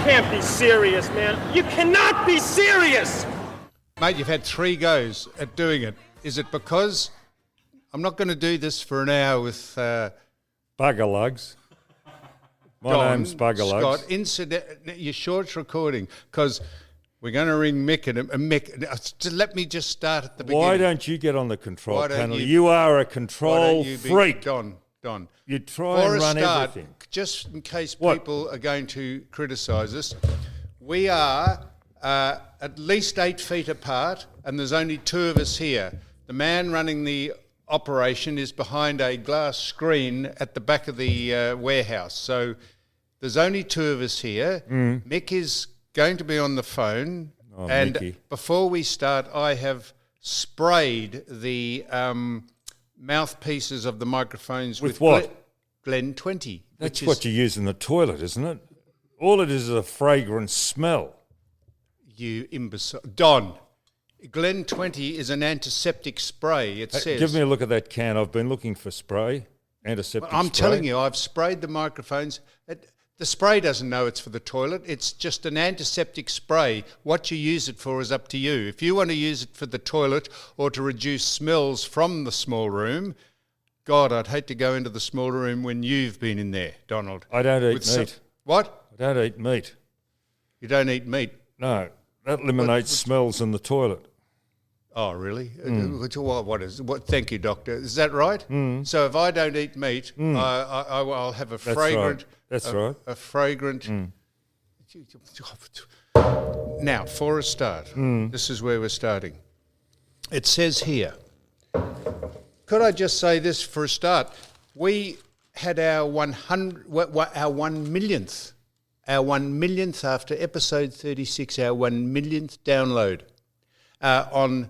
can't be serious, man. You cannot be serious! Mate, you've had 3 goes at doing it. Is it because I'm not going to do this for an hour with Bugger Lugs. My name's Bugger Lugs. Scott, you're sure it's recording? Because we're going to ring Mick and Mick. Let me just start at the beginning. Why don't you get on the control panel? You are a control freak. Don. You try and run everything. Just in case people are going to criticise us, we are at least 8 feet apart, and there's only 2 of us here. The man running the operation is behind a glass screen at the back of the warehouse. So there's only 2 of us here. Mick is going to be on the phone. Oh, and Mickey. Before we start, I have sprayed the mouthpieces of the microphones with what? Glen 20. That's what you use in the toilet, isn't it? All it is a fragrant smell. You imbecile. Don, Glen 20 is an antiseptic spray, it says. Give me a look at that can. I've been looking for spray, antiseptic spray. I'm telling you, I've sprayed the microphones. The spray doesn't know it's for the toilet. It's just an antiseptic spray. What you use it for is up to you. If you want to use it for the toilet or to reduce smells from the small room, God, I'd hate to go into the small room when you've been in there, Donald. I don't eat meat. What? I don't eat meat. You don't eat meat? No. That eliminates smells in the toilet. Oh, really? Thank you, doctor. Is that right? So if I don't eat meat, I'll have a fragrant... That's right. A fragrant... Now, for a start, this is where we're starting. It says here, could I just say this for a start? We had our 1 millionth after episode 36, our 1 millionth download on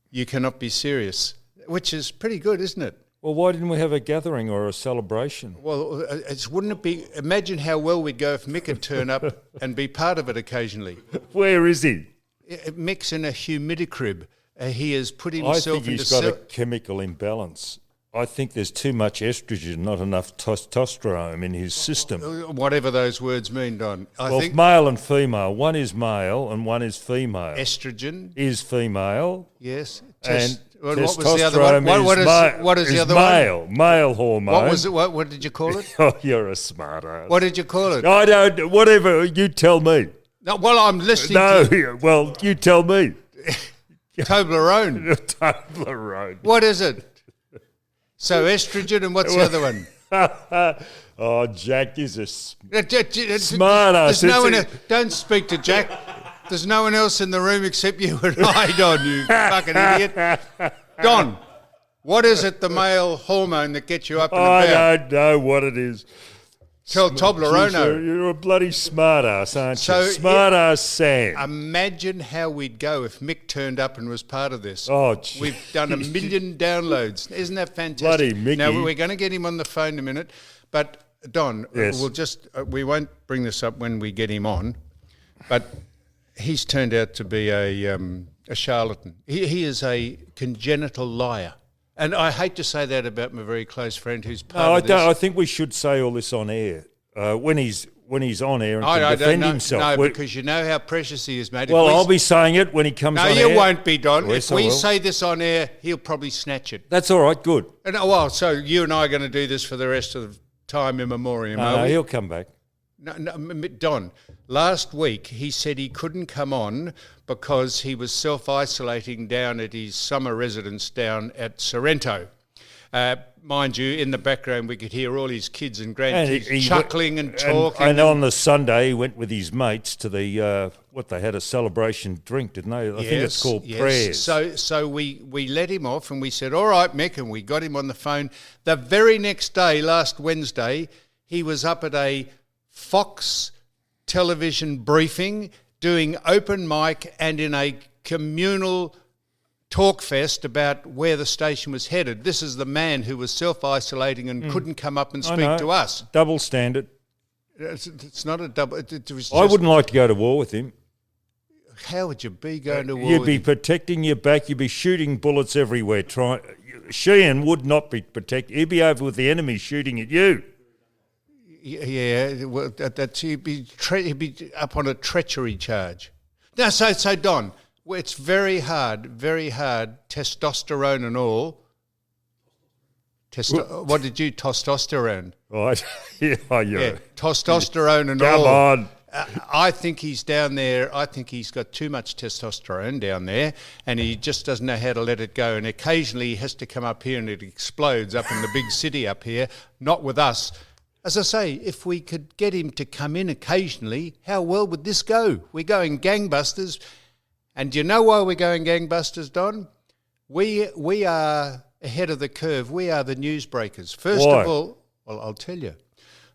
You Cannot Be Serious, which is pretty good, isn't it? Well, why didn't we have a gathering or a celebration? Well, wouldn't it be... Imagine how well we'd go if Mick would turn up and be part of it occasionally. Where is he? Mick's in a humidicrib. He has put himself into... I think he's got a chemical imbalance. I think there's too much estrogen, not enough testosterone in his system. Whatever those words mean, Don. I think male and female. One is male and one is female. Estrogen is female. Yes. And what was the other one? What is the other one? Male hormone. What was it? What did you call it? Oh, you're a smart ass. What did you call it? I don't. Whatever. You tell me. No, well, I'm listening. Well, you tell me. Toblerone. Toblerone. What is it? So estrogen, and what's the other one? Oh, Jack is a smart ass. Don't speak to Jack. There's no one else in the room except you and I, Don, you fucking idiot. Don, what is it, the male hormone that gets you up and about? I don't know what it is. Tell Toblerone. You're a bloody smart ass, aren't you? Smart ass Sam. Imagine how we'd go if Mick turned up and was part of this. Oh, geez. We've done 1 million downloads. Isn't that fantastic? Bloody Mickey. Now, we're going to get him on the phone in a minute. But, Don, yes. We won't bring this up when we get him on, but he's turned out to be a charlatan. He is a congenital liar. And I hate to say that about my very close friend who's part of this. I think we should say all this on air. When he's on air and can defend himself. No, because you know how precious he is, mate. Well, I'll be saying it when he comes on air. No, you won't be, Don. Yes, if we say this on air, he'll probably snatch it. That's all right, good. So you and I are going to do this for the rest of time in memoriam, No, he'll come back. No, Don, last week he said he couldn't come on because he was self-isolating down at his summer residence down at Sorrento. Mind you, in the background we could hear all his kids and grandkids chuckling and talking. And on the Sunday he went with his mates to they had a celebration drink, didn't they? I think it's called prayers. So we let him off and we said, all right, Mick, and we got him on the phone. The very next day, last Wednesday, he was up at a Fox television briefing, doing open mic and in a communal talk fest about where the station was headed. This is the man who was self-isolating and couldn't come up and speak to us. Double standard. It's not a double. I wouldn't like to go to war with him. How would you be going to war You'd with be him? protecting your back. You'd be shooting bullets everywhere. Sheahan would not be protected. He'd be over with the enemy shooting at you. Yeah, well, he'd be up on a treachery charge. No, so Don, it's very hard, testosterone and all. What did you, testosterone? Right. Yeah, testosterone and Come all. on. I think he's down there. I think he's got too much testosterone down there, and he just doesn't know how to let it go. And occasionally he has to come up here and it explodes up in the big city up here, not with us. As I say, if we could get him to come in occasionally, how well would this go? We're going gangbusters. And do you know why we're going gangbusters, Don? We are ahead of the curve. We are the newsbreakers. First Why? of all, well, I'll tell you.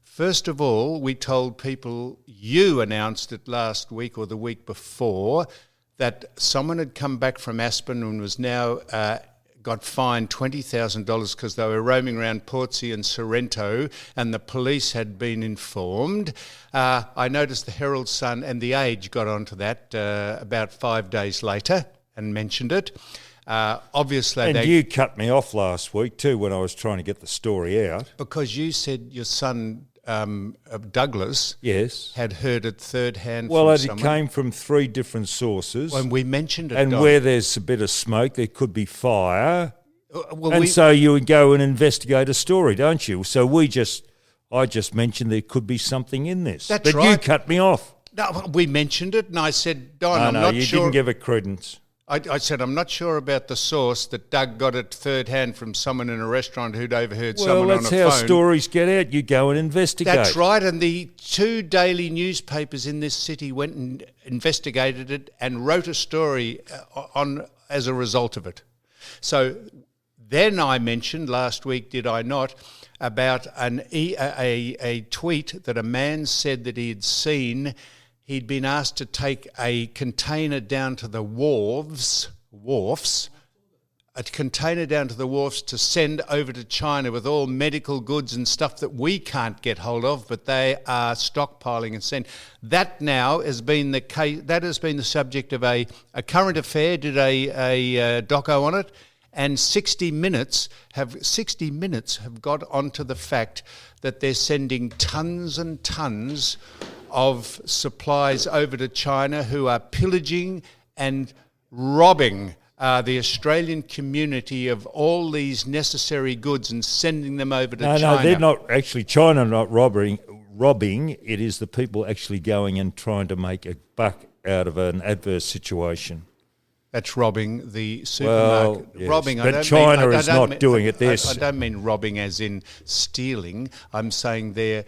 First of all, we told people, you announced it last week or the week before, that someone had come back from Aspen and was now got fined $20,000 because they were roaming around Portsea and Sorrento, and the police had been informed. I noticed the Herald Sun and The Age got onto that about 5 days later and mentioned it. Obviously, And you cut me off last week too when I was trying to get the story out. because you said your son Douglas Yes. had heard it third hand Well, from it someone. came from 3 different sources. When we mentioned it, And Don. where there's a bit of smoke, there could be fire. Well, And so you would go and investigate a story, don't you? So I just mentioned there could be something in this. That's but right. you cut me off. no, we mentioned it, and I said, Don, No, I'm no, not you sure. didn't give it credence. I said, I'm not sure about the source that Doug got it third hand from someone in a restaurant who'd overheard Well, someone on a that's phone. how stories get out. You go and investigate. That's right, and the 2 daily newspapers in this city went and investigated it and wrote a story on as a result of it. So then I mentioned last week, did I not, about a tweet that a man said that he had seen. He'd been asked to take a container down to the wharfs, a container down to the wharfs to send over to China with all medical goods and stuff that we can't get hold of, but they are stockpiling and send. That now has been the case. That has been the subject of a current affair. Did a doco on it, and 60 Minutes have got onto the fact that they're sending tons and tons of supplies over to China, who are pillaging and robbing the Australian community of all these necessary goods and sending them over to China. No, they're not actually. China not robbing. It is the people actually going and trying to make a buck out of an adverse situation. That's robbing the supermarket. Well, yes, Robbing, but China is not doing it. I don't mean robbing as in stealing. I'm saying they're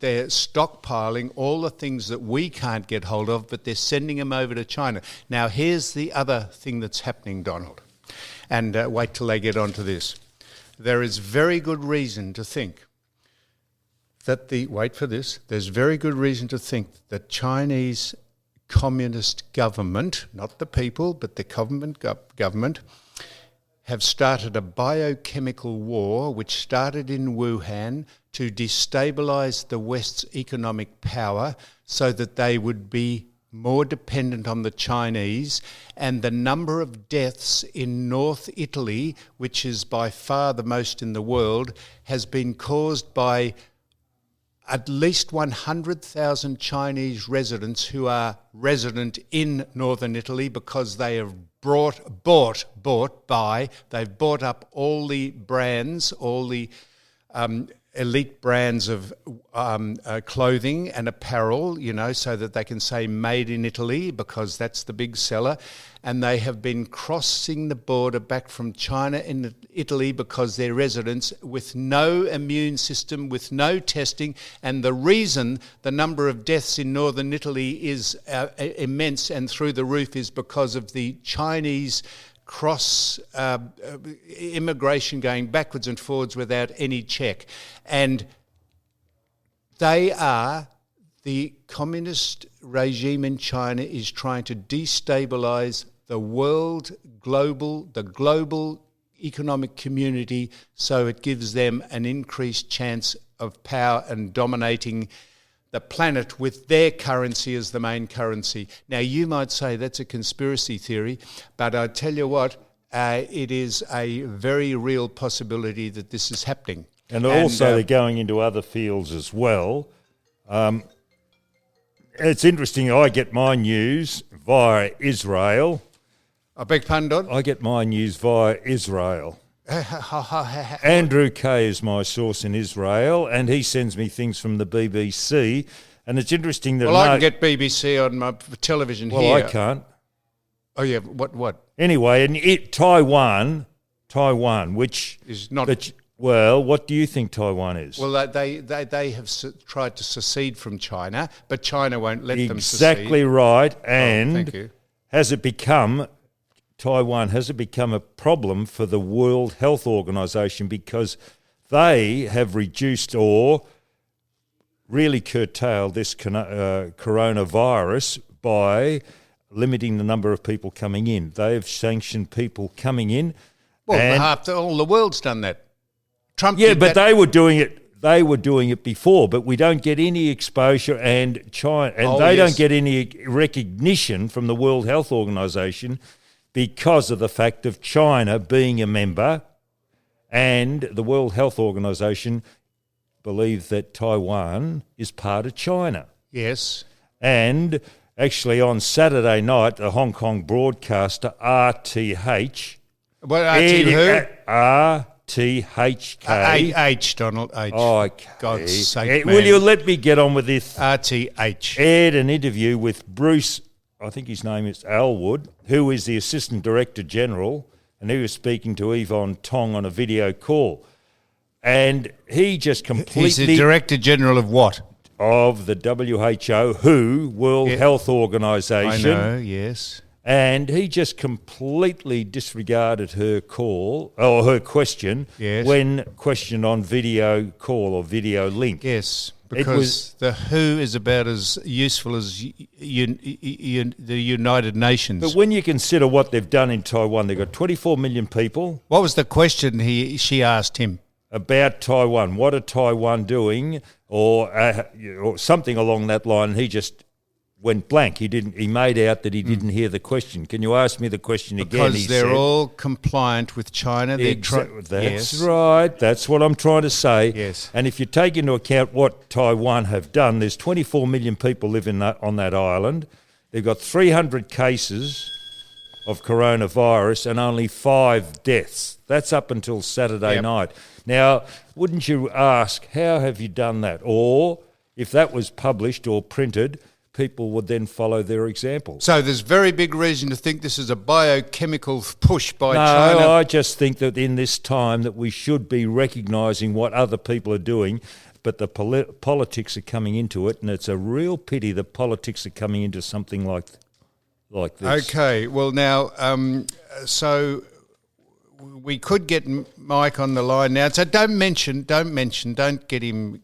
stockpiling all the things that we can't get hold of, but they're sending them over to China. Now, here's the other thing that's happening, Donald, and wait till they get onto this. There is very good reason to think that there's very good reason to think that Chinese communist government, not the people, but the government, have started a biochemical war which started in Wuhan to destabilise the West's economic power so that they would be more dependent on the Chinese, and the number of deaths in North Italy, which is by far the most in the world, has been caused by at least 100,000 Chinese residents who are resident in northern Italy because they have they've bought up all the brands, all the elite brands of clothing and apparel, so that they can say made in Italy, because that's the big seller. And they have been crossing the border back from China into Italy because they're residents with no immune system, with no testing. And the reason the number of deaths in northern Italy is immense and through the roof is because of the Chinese cross immigration going backwards and forwards without any check. And the communist regime in China is trying to destabilise the global economic community, so it gives them an increased chance of power and dominating the planet with their currency as the main currency. Now, you might say that's a conspiracy theory, but I tell you what, it is a very real possibility that this is happening. And also they're going into other fields as well. It's interesting, I get my news via Israel. I beg pardon, Don? I get my news via Israel. Andrew Kay is my source in Israel, and he sends me things from the BBC. And it's interesting that... Well, I can get BBC on my television here. Well, I can't. Oh, yeah, what? Anyway, and Taiwan, which... Is not... Well, what do you think Taiwan is? Well, they have tried to secede from China, but China won't let them secede. Exactly right. And thank you. Taiwan has it become a problem for the World Health Organization because they have reduced or really curtailed this coronavirus by limiting the number of people coming in. They have sanctioned people coming in. Well, all the world's done that. Trump they were doing it. They were doing it before, but we don't get any exposure, and China, and don't get any recognition from the World Health Organization because of the fact of China being a member, and the World Health Organization believes that Taiwan is part of China. Yes. And actually, on Saturday night, the Hong Kong broadcaster RTH. What RT who? RTHK. H, Donald, H. Oh, okay. God's sake, man. Will you let me get on with this? RTH. Aired an interview with Bruce, I think his name is Alwood, who is the Assistant Director General, and he was speaking to Yvonne Tong on a video call. And he just completely... He's the Director General of what? Of the WHO, World Health Organization. I know, yes. And he just completely disregarded her call, or her question, when questioned on video call or video link. Yes, because the WHO is about as useful as the United Nations. But when you consider what they've done in Taiwan, they've got 24 million people. What was the question she asked him? About Taiwan. What are Taiwan doing? Or something along that line. He just went blank. He made out that he didn't hear the question. Can you ask me the question again? Because they're all compliant with China. That's right. That's what I'm trying to say. Yes. And if you take into account what Taiwan have done, there's 24 million people living on that island. They've got 300 cases of coronavirus and only 5 deaths. That's up until Saturday night. Now, wouldn't you ask, how have you done that? Or if that was published or printed, people would then follow their example. So there's very big reason to think this is a biochemical push by China. No, I just think that in this time that we should be recognising what other people are doing, but the politics are coming into it, and it's a real pity that politics are coming into something like this. Okay, well now, so we could get Mike on the line now. So don't get him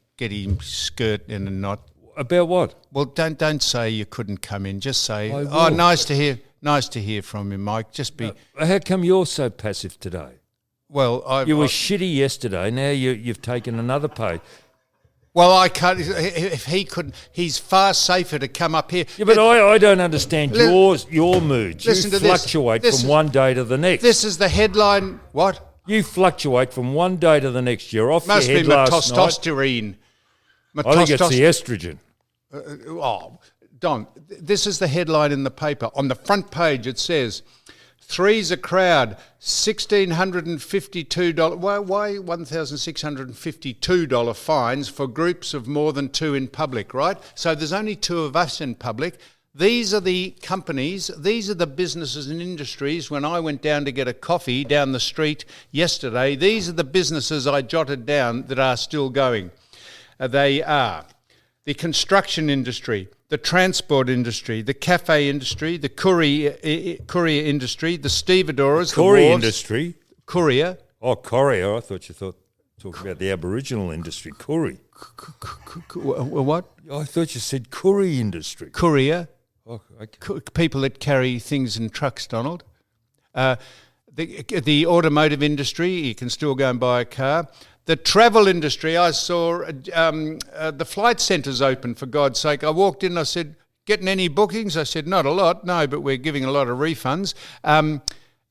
skirt in a knot. About what? Well, don't say you couldn't come in. Just say, nice to hear from you, Mike. Just be. How come you're so passive today? Well, you were shitty yesterday. Now you've taken another page. Well, I can't. If he couldn't, he's far safer to come up here. Yeah, but I don't understand your moods. Listen you to fluctuate from one day to the next. This is the headline. What? You fluctuate from one day to the next. You're off Must your head be my last testosterone. night. I think it's the estrogen. Don, this is the headline in the paper. On the front page it says, three's a crowd, $1,652. Why $1,652 fines for groups of more than 2 in public, right? So there's only 2 of us in public. These are the companies, these are the businesses and industries. When I went down to get a coffee down the street yesterday, these are the businesses I jotted down that are still going. They are the construction industry, the transport industry, the cafe industry, the courier industry, the stevedores, Courier industry? Courier. Oh, courier. I thought you talking about the Aboriginal industry. Courier. What? I thought you said courier industry. Courier. Oh, okay. People that carry things in trucks, Donald. The automotive industry, you can still go and buy a car. The travel industry, I saw the flight centres open, for God's sake. I walked in, I said, getting any bookings? I said, not a lot, no, but we're giving a lot of refunds.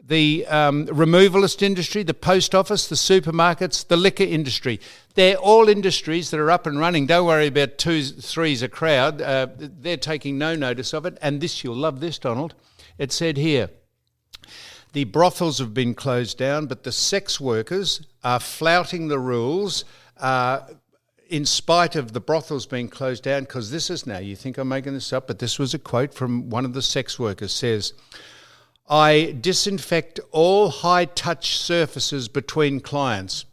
the removalist industry, the post office, the supermarkets, the liquor industry. They're all industries that are up and running. Don't worry about 2-3's a crowd. They're taking no notice of it. And this, you'll love this, Donald. It said here, the brothels have been closed down, but the sex workers are flouting the rules in spite of the brothels being closed down, because this is now, you think I'm making this up, but this was a quote from one of the sex workers, says, I disinfect all high-touch surfaces between clients.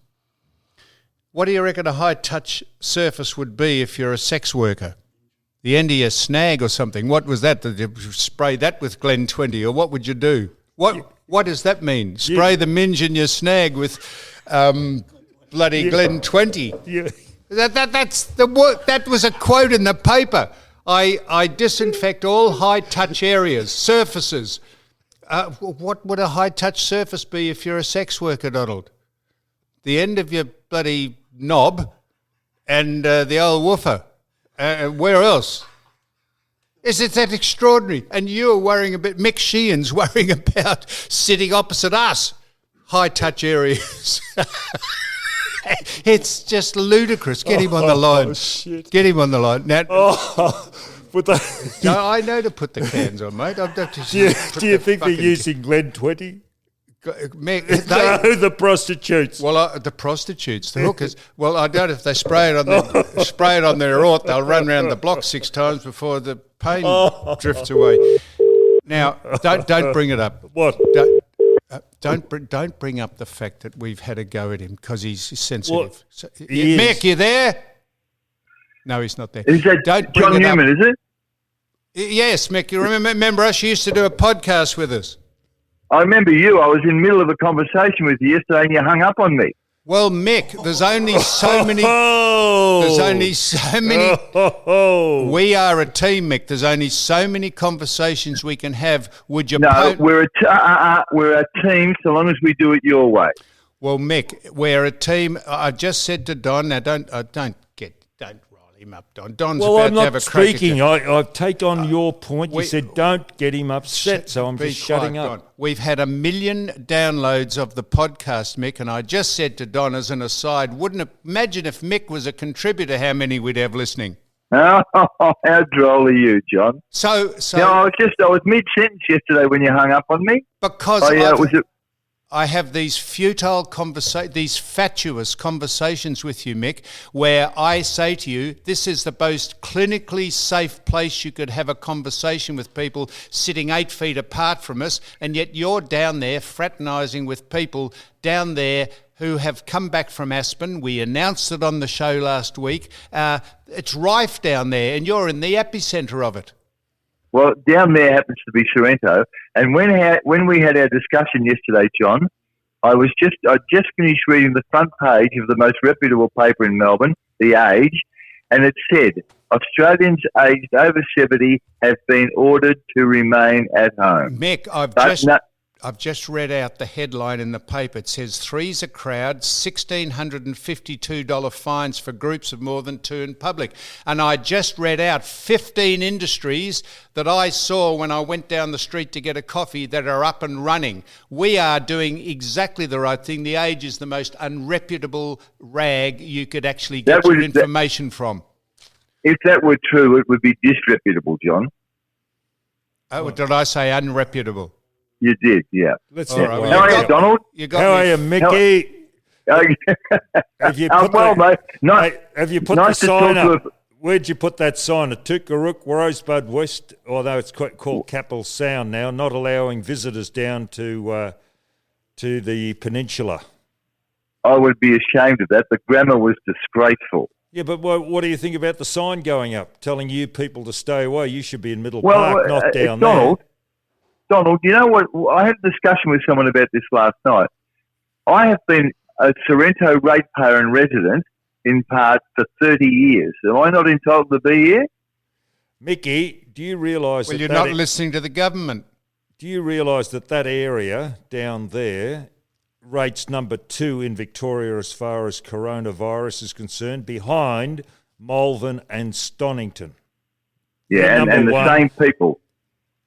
What do you reckon a high-touch surface would be if you're a sex worker? The end of your snag or something. What was that? Did you spray that with Glen 20, or what would you do? What does that mean? Spray the minge in your snag with bloody Glen 20. Yeah. That's the word. That was a quote in the paper. I disinfect all high-touch areas, surfaces. What would a high-touch surface be if you're a sex worker, Donald? The end of your bloody knob and the old woofer. Where else? Is it that extraordinary? And you're worrying about, Mick Sheehan's worrying about sitting opposite us. High-touch areas. It's just ludicrous. Get him on the line. Shit. Get him on the line. Now, No, I know to put the cans on, mate. do you think they're using Glen 20? Mick, The prostitutes. well, the prostitutes, the hookers. Well, I doubt if they spray it on their aort, they'll run around the block 6 times before the pain drifts away. Now, don't bring it up. What? Don't bring up the fact that we've had a go at him because he's sensitive. Well, he Mick, is. you there? No, he's not there. Is that Don't bring John it Newman, up. is it? Yes, Mick. You remember us? You used to do a podcast with us. I remember you. I was in the middle of a conversation with you yesterday and you hung up on me. Well, Mick, there's only so many. There's only so many. We are a team, Mick. There's only so many conversations we can have. Would you? No, we're a team so long as we do it your way. Well, Mick, we're a team. I just said to Don. Now, don't rile him up, Don. Don's Well, about I'm to have not a crack speaking. at you. I take on your point. You said don't get him upset, so I'm Be just shutting quiet, up. Don. We've had 1 million downloads of the podcast, Mick, and I just said to Don as an aside, imagine if Mick was a contributor, how many we'd have listening. Oh, how droll are you, John? So No, I was mid-sentence yesterday when you hung up on me. because I have these these fatuous conversations with you, Mick, where I say to you, this is the most clinically safe place you could have a conversation with people sitting 8 feet apart from us, and yet you're down there fraternising with people down there who have come back from Aspen. We announced it on the show last week. It's rife down there, and you're in the epicentre of it. Well, down there happens to be Sorrento. And when we had our discussion yesterday, John, I just finished reading the front page of the most reputable paper in Melbourne, The Age, and it said Australians aged over 70 have been ordered to remain at home. Mick, I've just read out the headline in the paper. It says 3's a crowd, $1,652 fines for groups of more than 2 in public. And I just read out 15 industries that I saw when I went down the street to get a coffee that are up and running. We are doing exactly the right thing. The Age is the most unreputable rag you could actually get your information from. If that were true, it would be disreputable, John. Oh, did I say unreputable? You did, yeah. Let's All not right, worry well, How are about you, Donald? You got How me. are you, Mickey? Have you put well, mate. Hey, have you put nice the to sign talk up? to Where'd you put that sign? At Tookarook, Rosebud West, although it's called Capel Sound now, not allowing visitors down to the peninsula. I would be ashamed of that. The grammar was disgraceful. Yeah, but what do you think about the sign going up, telling you people to stay away? You should be in Middle Park, not down Donald, you know what? I had a discussion with someone about this last night. I have been a Sorrento ratepayer and resident in part for 30 years. Am I not entitled to be here? Mickey, do you realise Well, you're not listening to the government. Do you realise that area down there rates number 2 in Victoria as far as coronavirus is concerned, behind Malvern and Stonington? Yeah, and the one. same people.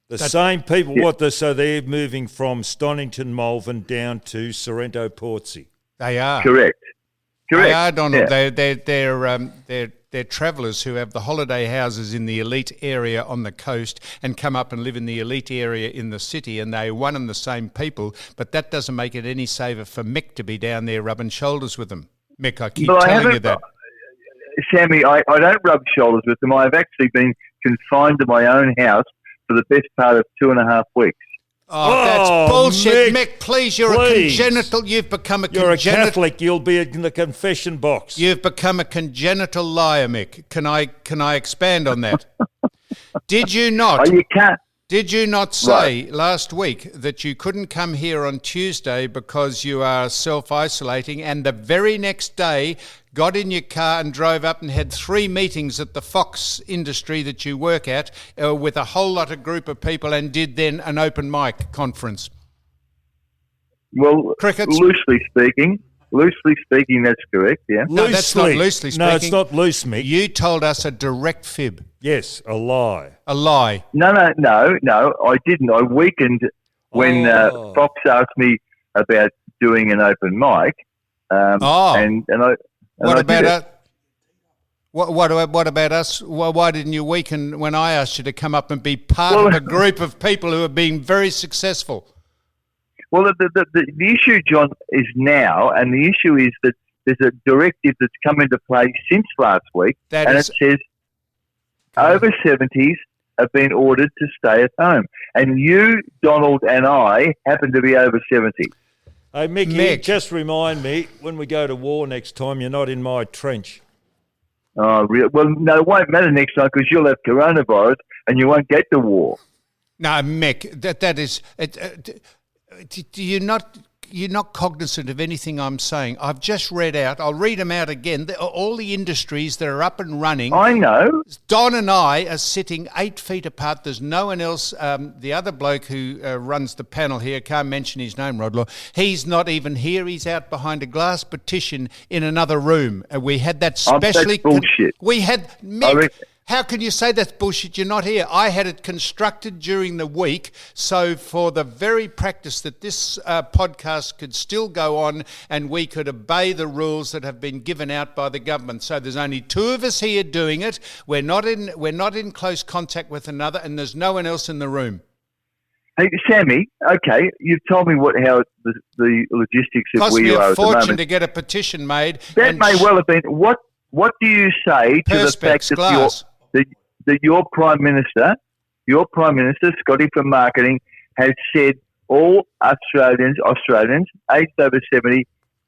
The same people, so they're moving from Stonington, Malvern down to Sorrento, Portsea. They are. Correct. They are, Donald. Yeah. They're travellers who have the holiday houses in the elite area on the coast and come up and live in the elite area in the city, and they're one and the same people, but that doesn't make it any safer for Mick to be down there rubbing shoulders with them. Mick, I keep telling you that. Sammy, I don't rub shoulders with them. I've actually been confined to my own house for the best part of 2.5 weeks. Oh, that's bullshit, Mick. Please, you're a congenital. You've become a You're congenital. a Catholic. You'll be in the confession box. You've become a congenital liar, Mick. Can I expand on that? Did you not? Oh, you can't. Did you not say last week that you couldn't come here on Tuesday because you are self-isolating, and the very next day got in your car and drove up and had 3 meetings at the Fox industry that you work at with a whole lot of group of people, and did then an open mic conference? Well, Crickets? loosely speaking, that's correct, yeah. No, that's not loosely speaking. No, it's not loose, Mick. You told us a direct fib. Yes, a lie. A lie. No, I didn't. I weakened when Fox asked me about doing an open mic. And I What about did it. us? What about us? Well, why didn't you weaken when I asked you to come up and be part of a group of people who have been very successful? Well, the issue, John, is now, and the issue is that there's a directive that's come into play since last week, it says over 70s have been ordered to stay at home. And you, Donald, and I happen to be over 70. Hey, Mick, just remind me, when we go to war next time, you're not in my trench. Oh, really? Well, no, it won't matter next time because you'll have coronavirus and you won't get to war. No, Mick, that is... You're not cognizant of anything I'm saying. I've just read out, I'll read them out again, all the industries that are up and running. I know. Don and I are sitting 8 feet apart. There's no one else. The other bloke who runs the panel here, can't mention his name, Rodlaw, he's not even here. He's out behind a glass partition in another room. We had that specially... That's bullshit. We had... Mick, how can you say that's bullshit? You're not here. I had it constructed during the week, so for the very practice that this podcast could still go on and we could obey the rules that have been given out by the government. So there's only 2 of us here doing it. We're not in close contact with another, and there's no one else in the room. Hey, Sammy, okay, you've told me how the logistics of where you are at the moment. Cost me a fortune to get a petition made. That may well have been... What do you say to the fact that your Prime Minister, Scotty from Marketing, has said all Australians aged over 70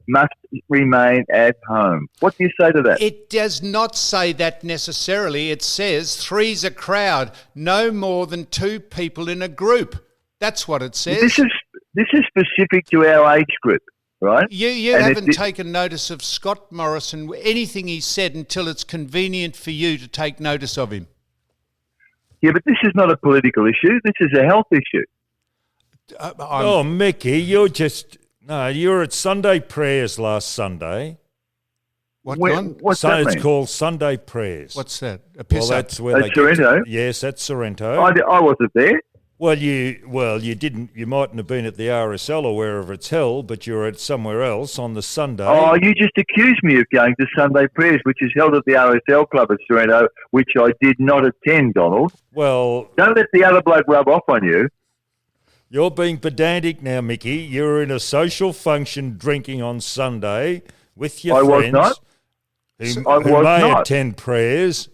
must remain at home? What do you say to that? It does not say that necessarily. It says 3's a crowd, no more than 2 people in a group. That's what it says. This is specific to our age group, right? You haven't taken notice of Scott Morrison, anything he said, until it's convenient for you to take notice of him. Yeah, but this is not a political issue. This is a health issue. Mickey, you were at Sunday prayers last Sunday. What's that It's mean? called Sunday prayers. What's that? That's where they Sorrento? Yes, that's Sorrento. I wasn't there. You didn't. You mightn't have been at the RSL or wherever it's held, but you were at somewhere else on the Sunday. Oh, you just accused me of going to Sunday prayers, which is held at the RSL club at Sorrento, which I did not attend, Donald. Well, don't let the other bloke rub off on you. You're being pedantic now, Mickey. You were in a social function drinking on Sunday with your friends. I was not. Attend prayers.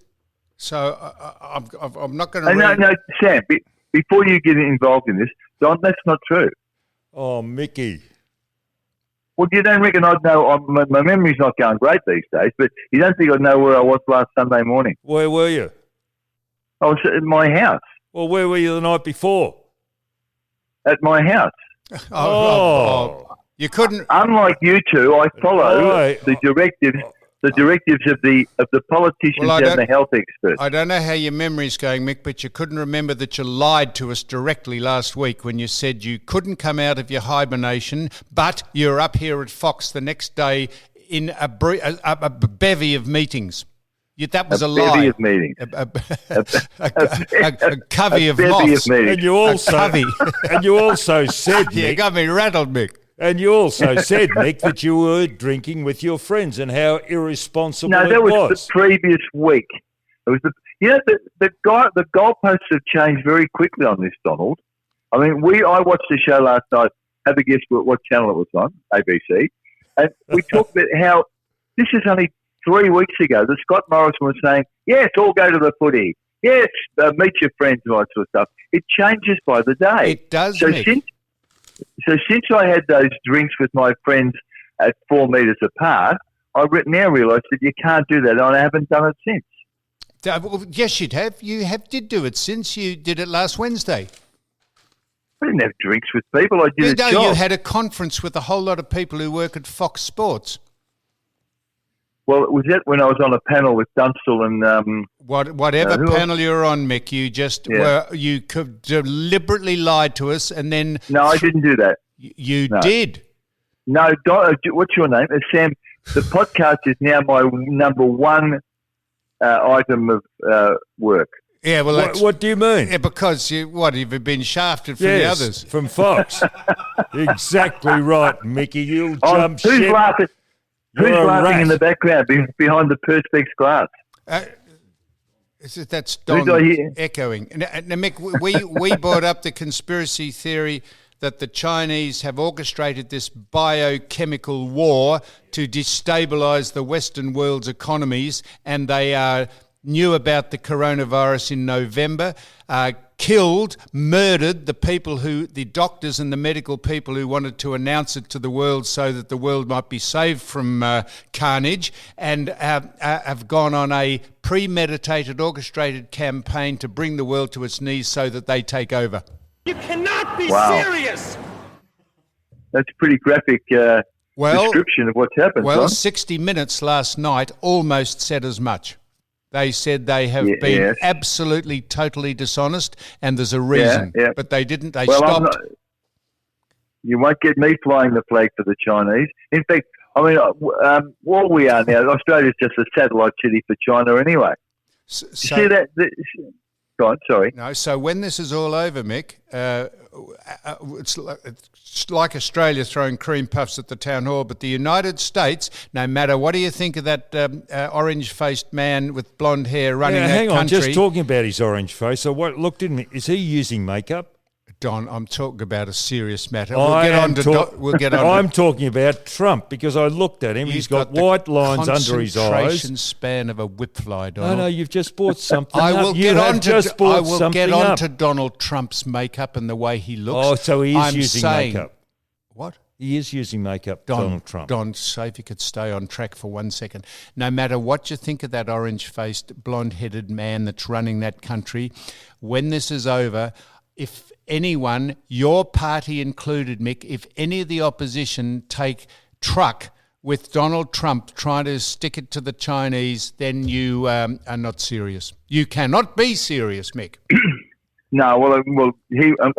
So I'm not going to... No, Sam, before you get involved in this, Don, that's not true. Oh, Mickey. Well, you don't reckon I'd know... My memory's not going great these days, but you don't think I'd know where I was last Sunday morning? Where were you? I was at my house. Well, where were you the night before? At my house. You couldn't... Unlike you two, I follow the directives... The directives of the politicians and the health experts. I don't know how your memory's going, Mick, but you couldn't remember that you lied to us directly last week when you said you couldn't come out of your hibernation, but you're up here at Fox the next day in a bevy of meetings. That was a bevy lie. of meetings. A covey of bevy moths. of meetings. And you also covey. and you also said, Yeah, Mick, got me rattled, Mick. and you also said, Mick, that you were drinking with your friends and how irresponsible No, it that was was. the previous week. It was the goalposts have changed very quickly on this, Donald. I mean, I watched the show last night. Have a guess what channel it was on? ABC. And we talked about how this is only 3 weeks ago that Scott Morrison was saying, yes, all go to the footy. Yes, meet your friends and all that sort of stuff. It changes by the day. It does, So Mick. since I had those drinks with my friends at 4 metres apart, I now realise that you can't do that, and I haven't done it since. Well, yes, you'd have. You did do it since you did it last Wednesday. I didn't have drinks with people. I did a job. You had a conference with a whole lot of people who work at Fox Sports. Well, it was that when I was on a panel with Dunstall and Whatever who else? panel you're on, Mick, you just you could deliberately lied to us, and then no, I didn't do that. You No. did. No, what's your name? Sam. The podcast is now my number one item of work. Yeah, well, What do you mean? Yeah, because you've been shafted from the Yes, others. from Fox. Exactly right, Mickey. You'll jump Who's ship. laughing? Who's You're a laughing rat. in the background behind the Perspex glass? That's Who Don do I hear? echoing. Now, Mick, we brought up the conspiracy theory that the Chinese have orchestrated this biochemical war to destabilise the Western world's economies, and they knew about the coronavirus in November, murdered the doctors and the medical people who wanted to announce it to the world so that the world might be saved from carnage, and have gone on a premeditated, orchestrated campaign to bring the world to its knees so that they take over. You cannot be Wow. serious. That's a pretty graphic description of what's happened. Well, Don. 60 Minutes last night almost said as much. They said they have been yes. absolutely, totally dishonest, and there's a reason. yeah. But they didn't. They Well, stopped. You won't get me flying the flag for the Chinese. In fact, I mean, what we are now, Australia's just a satellite city for China anyway. So, See that? Go on, sorry. No, so when this is all over, Mick, it's like Australia throwing cream puffs at the town hall, but the United States, no matter what do you think of that orange-faced man with blonde hair running that hang on, country. just talking about his orange face. I looked at him. Is he using makeup? Don, I'm talking about a serious matter. I'm I'm talking about Trump because I looked at him. He's got white lines under his eyes. Concentration span of a whipfly, Donald. No, you've just bought something I up. will You get have on just to bought I will something get on up. to Donald Trump's makeup and the way he looks. Oh, so he is I'm using saying, makeup. What? He is using makeup, Donald Trump. Don, say if you could stay on track for 1 second. No matter what you think of that orange-faced, blonde-headed man that's running that country, when this is over, if anyone, your party included, Mick, if any of the opposition take truck with Donald Trump trying to stick it to the Chinese, then you are not serious. You cannot be serious, Mick. No, well,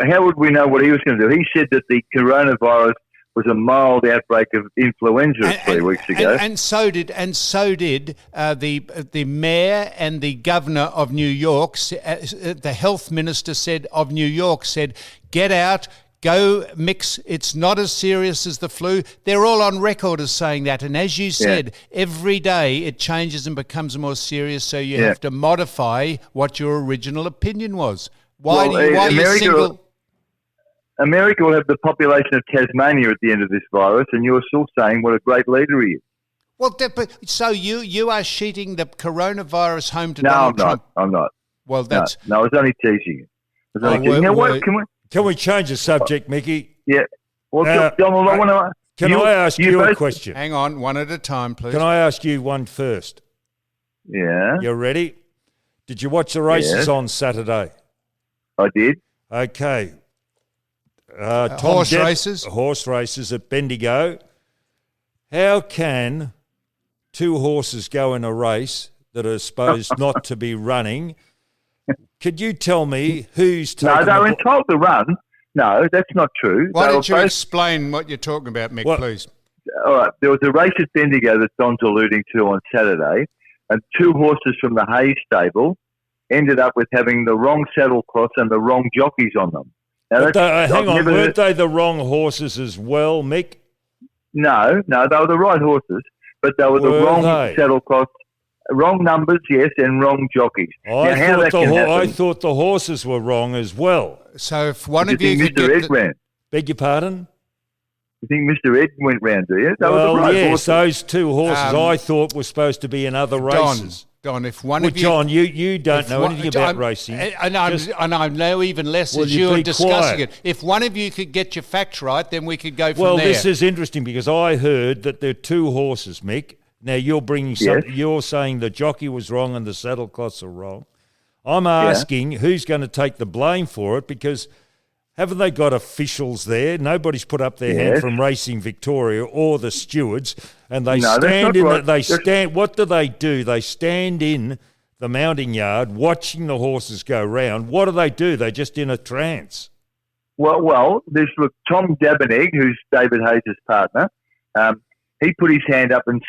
how would we know what he was going to do? He said that the coronavirus was a mild outbreak of influenza 3 weeks ago. And so did the mayor and the governor of New York. The health minister of New York said, get out, go mix. It's not as serious as the flu. They're all on record as saying that. And as you said, every day it changes and becomes more serious. So you have to modify what your original opinion was. Why are you single? America will have the population of Tasmania at the end of this virus, and you're still saying what a great leader he is. Well, so you are sheeting the coronavirus home to Donald Trump? No, I'm not. Well, that's... No, I was only teasing you. Can we change the subject, Mickey? Yeah. Well, Donald, I want to... Can I ask you a question? Hang on, one at a time, please. Can I ask you one first? Yeah. You ready? Did you watch the races on Saturday? I did. Okay. Horse races at Bendigo. How can two horses go in a race that are supposed not to be running? Could you tell me who's taking... No, they were told to run. No, that's not true. Why don't you explain what you're talking about, Mick, please? All right. There was a race at Bendigo that Don's alluding to on Saturday. and 2 horses from the Hayes stable ended up with having the wrong saddle cloth and the wrong jockeys on them. Now, Hang on, weren't they the wrong horses as well, Mick? No, they were the right horses, but they were the wrong saddle cloth, wrong numbers, yes, and wrong jockeys. I thought the horses were wrong as well. So if one of you could Mr. get Ed ran. Beg your pardon? You think Mr. Ed went round, do you? They were Well, the right yes, horses. those 2 horses I thought were supposed to be in other races. Don, if one Well, of you... John, you don't know anything about racing. And I know even less Will as you you're be discussing quiet? it. If one of you could get your facts right, then we could go from Well, there. this is interesting because I heard that there are 2 horses, Mick. Now, you're bringing something. You're saying the jockey was wrong and the saddle cloths are wrong. I'm asking who's going to take the blame for it because haven't they got officials there? Nobody's put up their hand from Racing Victoria or the stewards, and they stand in. They stand. What do? They stand in the mounting yard watching the horses go round. What do? They're just in a trance. Well, there's Tom Dabenegg, who's David Hayes' partner. He put his hand up and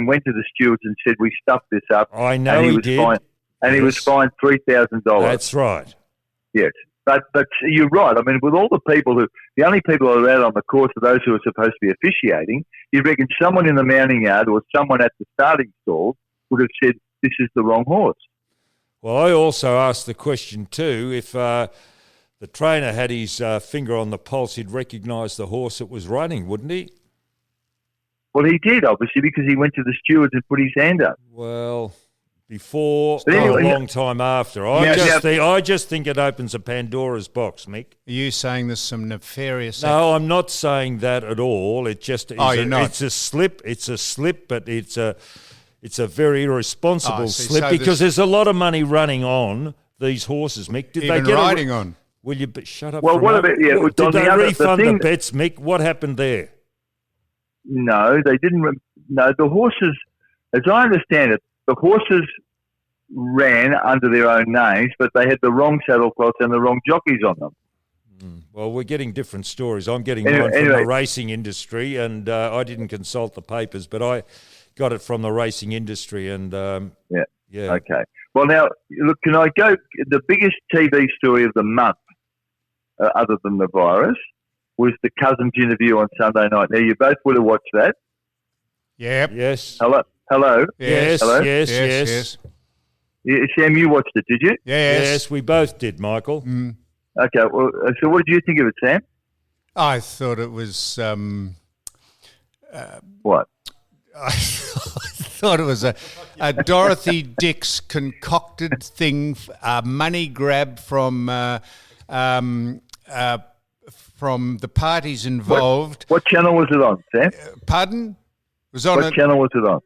went to the stewards and said, "We stuffed this up." I know he did. He was fined $3,000. That's right. Yes. But you're right. I mean, with all the only people who are out on the course are those who are supposed to be officiating, you reckon someone in the mounting yard or someone at the starting stall would have said, this is the wrong horse. Well, I also asked the question too, if the trainer had his finger on the pulse, he'd recognise the horse that was running, wouldn't he? Well, he did, obviously, because he went to the stewards and put his hand up. Well, before anyway, or a long time after. I just think it opens a Pandora's box, Mick. Are you saying there's some nefarious... No, I'm not saying that at all. It just is it's a slip. It's a slip, but it's a very irresponsible slip because there's a lot of money running on these horses, Mick. Did even they get riding on? Will you shut up? Well, what about did they refund the bets, Mick? What happened there? No, they didn't. No, the horses, as I understand it, the horses ran under their own names, but they had the wrong saddle cloths and the wrong jockeys on them. Well, we're getting different stories. I'm getting mine from the racing industry, and I didn't consult the papers, but I got it from the racing industry. And yeah. Okay. Well, now look, can I go? The biggest TV story of the month, other than the virus, was the Cousins interview on Sunday night. Now you both would have watched that. Yep. Yes. Hello. Yes. Hello? Yes. Yeah, Sam, you watched it, did you? Yes, we both did, Michael. Okay. Well, so what did you think of it, Sam? I thought it was... what? I thought it was a Dorothy Dix concocted thing, a money grab from the parties involved. What channel was it on, Sam? Pardon? It was on what channel was it on?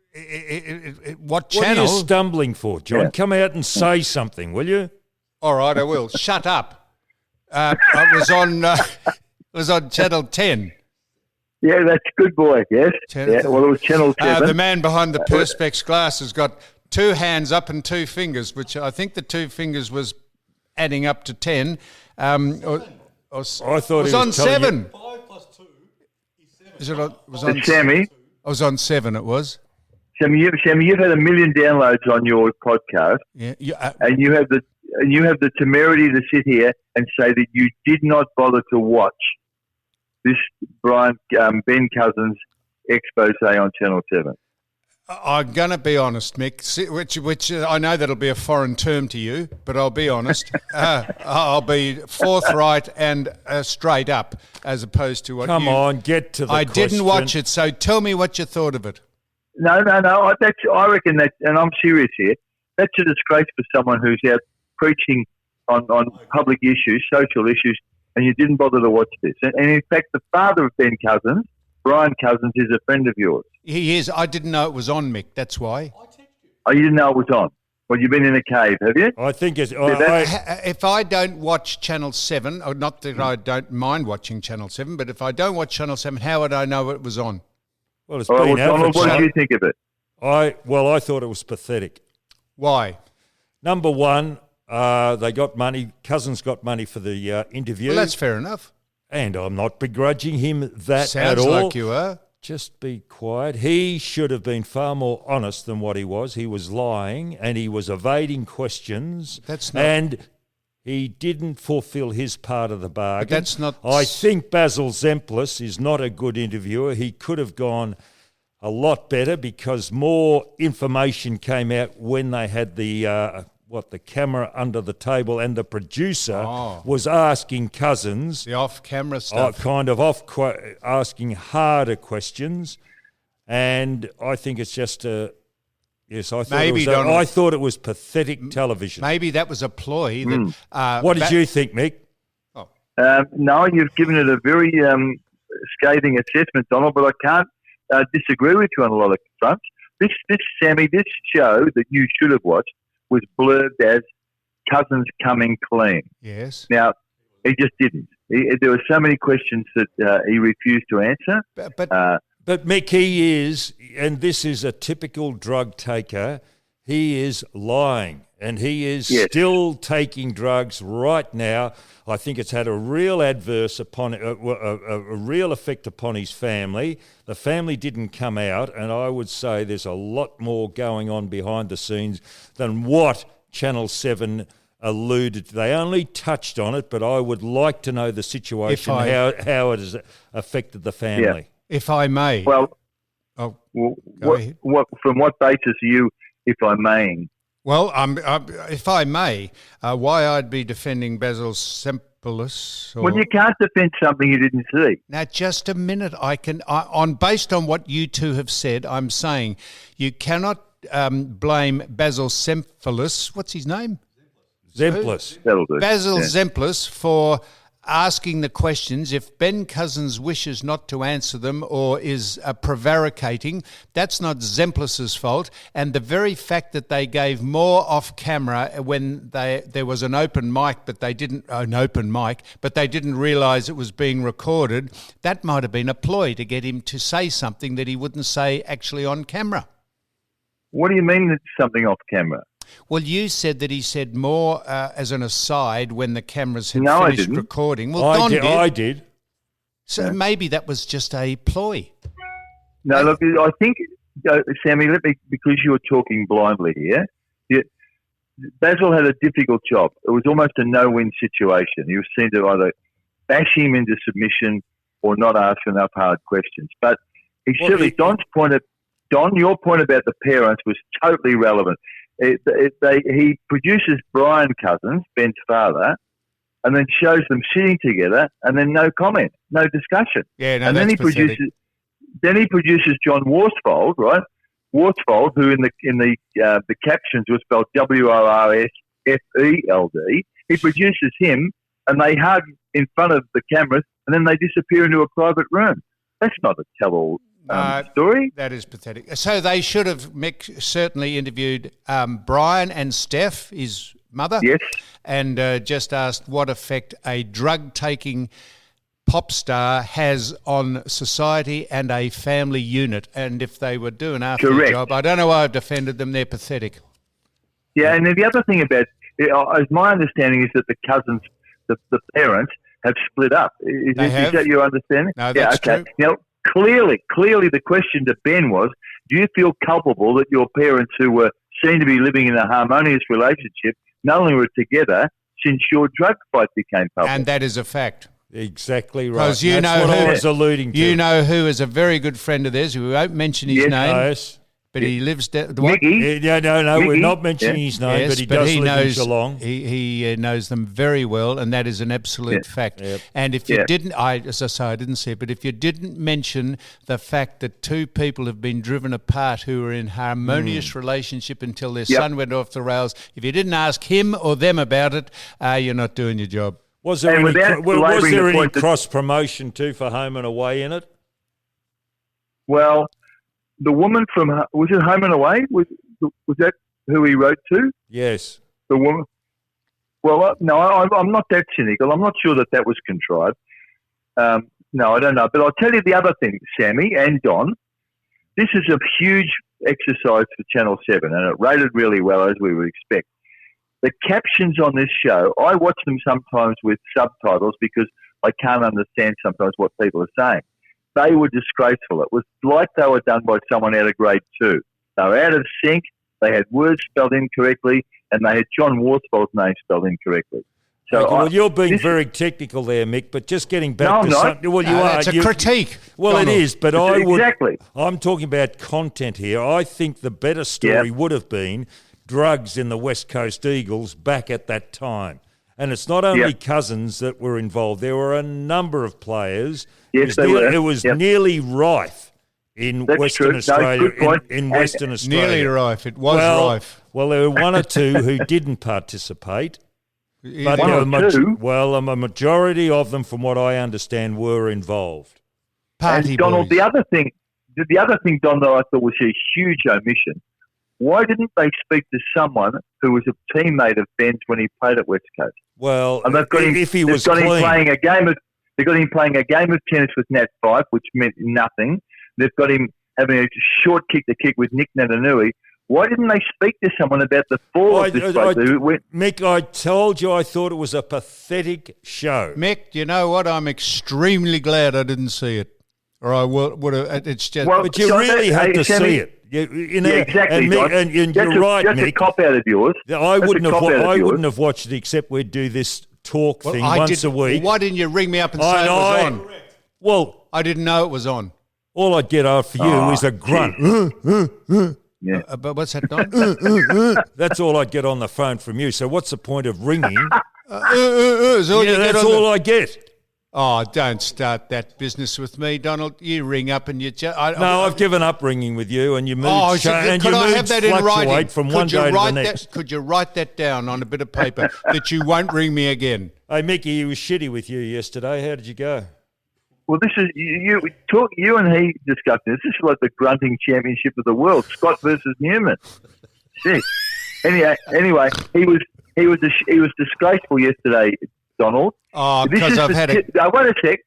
What channel? What are you stumbling for, John? Yeah. Come out and say something, will you? All right, I will. Shut up. It was on Channel 10. Yeah, that's good boy, yes. Yeah, well, it was Channel 7. The man behind the Perspex glass has got 2 hands up and 2 fingers, which I think the 2 fingers was adding up to 10. I thought it was on 7. 5 plus 2 is 7. Is it was on Sammy? I was on 7, it was. Sammy, you've had 1 million downloads on your podcast, and you have the temerity to sit here and say that you did not bother to watch this Ben Cousins expose on Channel 7. I'm going to be honest, Mick, which I know that'll be a foreign term to you, but I'll be honest. I'll be forthright and straight up as opposed to what Come on, get to the question. I didn't watch it, so tell me what you thought of it. No. I reckon that, and I'm serious here, that's a disgrace for someone who's out preaching on public issues, social issues, and you didn't bother to watch this. And in fact, the father of Ben Cousins, Brian Cousins, is a friend of yours. He is. I didn't know it was on, Mick. That's why. Oh, you didn't know it was on? Well, you've been in a cave, have you? I think it's... if I don't watch Channel 7, or not that I don't mind watching Channel 7, but if I don't watch Channel 7, how would I know it was on? Well, it's been Donald, what did you think of it? I thought it was pathetic. Why? Number one, they got money. Cousins got money for the interview. Well, that's fair enough. And I'm not begrudging him that Sounds at all. like you are. just be quiet. He should have been far more honest than what he was. He was lying and he was evading questions. And he didn't fulfil his part of the bargain. But that's not... I think Basil Zemplis is not a good interviewer. He could have gone a lot better because more information came out when they had the camera under the table and the producer was asking Cousins... The off-camera stuff. Asking harder questions. And I think it's just Yes, I thought it was pathetic television. Maybe that was a ploy. What did you think, Mick? No, you've given it a very scathing assessment, Donald, but I can't disagree with you on a lot of fronts. This show that you should have watched was blurbed as Cousins coming clean. Yes. Now, he just didn't. There were so many questions that he refused to answer. But Mick, he is, and this is a typical drug taker, he is lying. And he is still taking drugs right now. I think it's had a real adverse a real effect upon his family. The family didn't come out, and I would say there's a lot more going on behind the scenes than what Channel 7 alluded to. They only touched on it, but I would like to know the situation, how it has affected the family. Yeah. If I may. Well, go ahead. From what basis are you, if I may? Well, if I may, why I'd be defending Basil Zemplis? Well, you can't defend something you didn't see. Now, just a minute. Based on what you two have said, I'm saying you cannot blame Basil Zemplis. What's his name? Zemplis. That'll do. Basil Zemplis for asking the questions. If Ben Cousins wishes not to answer them or is prevaricating, that's not Zemplis's fault. And the very fact that they gave more off camera when there was an open mic, but they didn't realise it was being recorded, that might have been a ploy to get him to say something that he wouldn't say actually on camera. What do you mean it's something off camera? Well, you said that he said more as an aside when the cameras had I finished didn't. recording. Well, Don did. I did. So maybe that was just a ploy. No, look, I think, Sammy, because you were talking blindly here, Basil had a difficult job. It was almost a no-win situation. You seemed to either bash him into submission or not ask enough hard questions. But your point about the parents was totally relevant. He produces Brian Cousins, Ben's father, and then shows them sitting together, and then no comment, no discussion. Yeah, no, and then he produces John Worsfold, right? Worsfold, who in the captions was spelled Worsfeld. He produces him, and they hug in front of the cameras, and then they disappear into a private room. That's not a tell-all story. That is pathetic. So they should have, Mick, certainly interviewed Brian and Steph, his mother. Yes. And just asked what effect a drug-taking pop star has on society and a family unit. And if they were doing after the job, I don't know why I've defended them. They're pathetic. Yeah, and then the other thing about, as my understanding is that the Cousins, the parents, have split up. Is that your understanding? No, that's true. Now, Clearly, the question to Ben was, do you feel culpable that your parents, who were seen to be living in a harmonious relationship, no longer were together since your drug fight became public? And that is a fact. Exactly right. Because you That's know what who I was alluding to. You know who is a very good friend of theirs. We won't mention his name. Yes. But he lives down... Mickey? No, we're not mentioning his name, yes, but he does live in Geelong. He knows them very well, and that is an absolute fact. Yep. And if you didn't... as I say, I didn't see it, but if you didn't mention the fact that two people have been driven apart who were in harmonious relationship until their son went off the rails, if you didn't ask him or them about it, you're not doing your job. Was there any cross-promotion too for home and away in it? Well... The woman from, was it Home and Away? Was that who he wrote to? Yes. The woman? Well, no, I'm not that cynical. I'm not sure that was contrived. No, I don't know. But I'll tell you the other thing, Sammy and Don. This is a huge exercise for Channel 7, and it rated really well, as we would expect. The captions on this show, I watch them sometimes with subtitles because I can't understand sometimes what people are saying. they were disgraceful. It was like they were done by someone out of grade 2. They were out of sync. They had words spelled incorrectly, and they had John Worsfold's name spelled incorrectly. So well, you're being very technical there, Mick, but just getting back to something. Well, you are. It's a critique. Well, Donald. It is, but Exactly. I'm talking about content here. I think the better story would have been drugs in the West Coast Eagles back at that time. And it's not only Cousins that were involved. There were a number of players. Yes, they were. It was nearly rife in Western Australia. In Western Australia. Nearly rife. It was rife. Well, there were one or two who didn't participate. But a majority of them, from what I understand, were involved. And Donald, the other thing, Don, that I thought was a huge omission. Why didn't they speak to someone who was a teammate of Ben's when he played at West Coast? Well, and they've got him playing a game of tennis with Nat Fyfe, which meant nothing. They've got him having a short kick to kick with Nick Natanui. Why didn't they speak to someone about the fall of this place? Mick, I told you I thought it was a pathetic show. Mick, you know what? I'm extremely glad I didn't see it. Or I would have. It's just. Well, but you really had to see it. Exactly. And you're right, Mick. That's a cop out of yours. I wouldn't have watched it except we'd do this talk thing once a week. Why didn't you ring me up and say it was on? Well, I didn't know it was on. All I'd get after you is a grunt. Yeah. But what's that, Don? That's all I'd get on the phone from you. So what's the point of ringing? That's all I get. Oh, don't start that business with me, Donald. You ring up and you... I've given up ringing with you, and your mood could I have that in writing? From one day to the next. Could you write that down on a bit of paper that you won't ring me again? Hey, Mickey, he was shitty with you yesterday. How did you go? Well, this is you and he discussed this. This is like the grunting championship of the world, Scott versus Newman. Shit. Anyway, he was disgraceful yesterday, Donald. Oh, because I've had it. Wait a sec.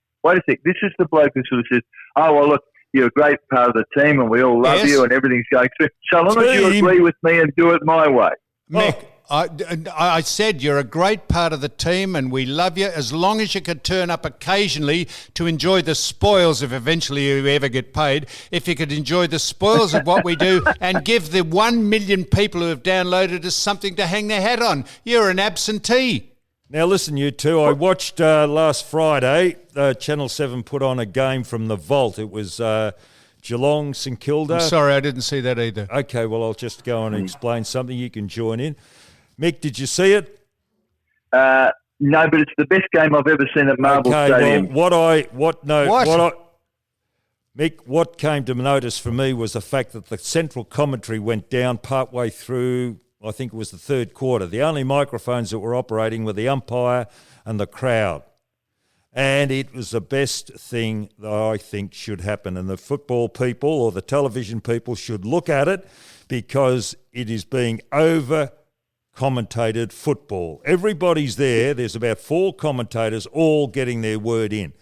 This is the bloke who sort of says, "Oh well, look, you're a great part of the team, and we all love you, and everything's going through. So long as you agree with me and do it my way." Mick, I said you're a great part of the team and we love you as long as you could turn up occasionally to enjoy the spoils if eventually you ever get paid. If you could enjoy the spoils of what we do and give the 1 million people who have downloaded us something to hang their hat on. You're an absentee. Now listen, you two, I watched last Friday, Channel 7 put on a game from the Vault. It was Geelong, St Kilda. I'm sorry, I didn't see that either. Okay, well, I'll just go on and explain something. You can join in. Mick, did you see it? No, but it's the best game I've ever seen at Marble Stadium. Mick, what came to notice for me was the fact that the central commentary went down partway through, I think it was the third quarter. The only microphones that were operating were the umpire and the crowd. And it was the best thing that I think should happen. And the football people or the television people should look at it because it is being over-commentated football. Everybody's there. There's about 4 commentators all getting their word in.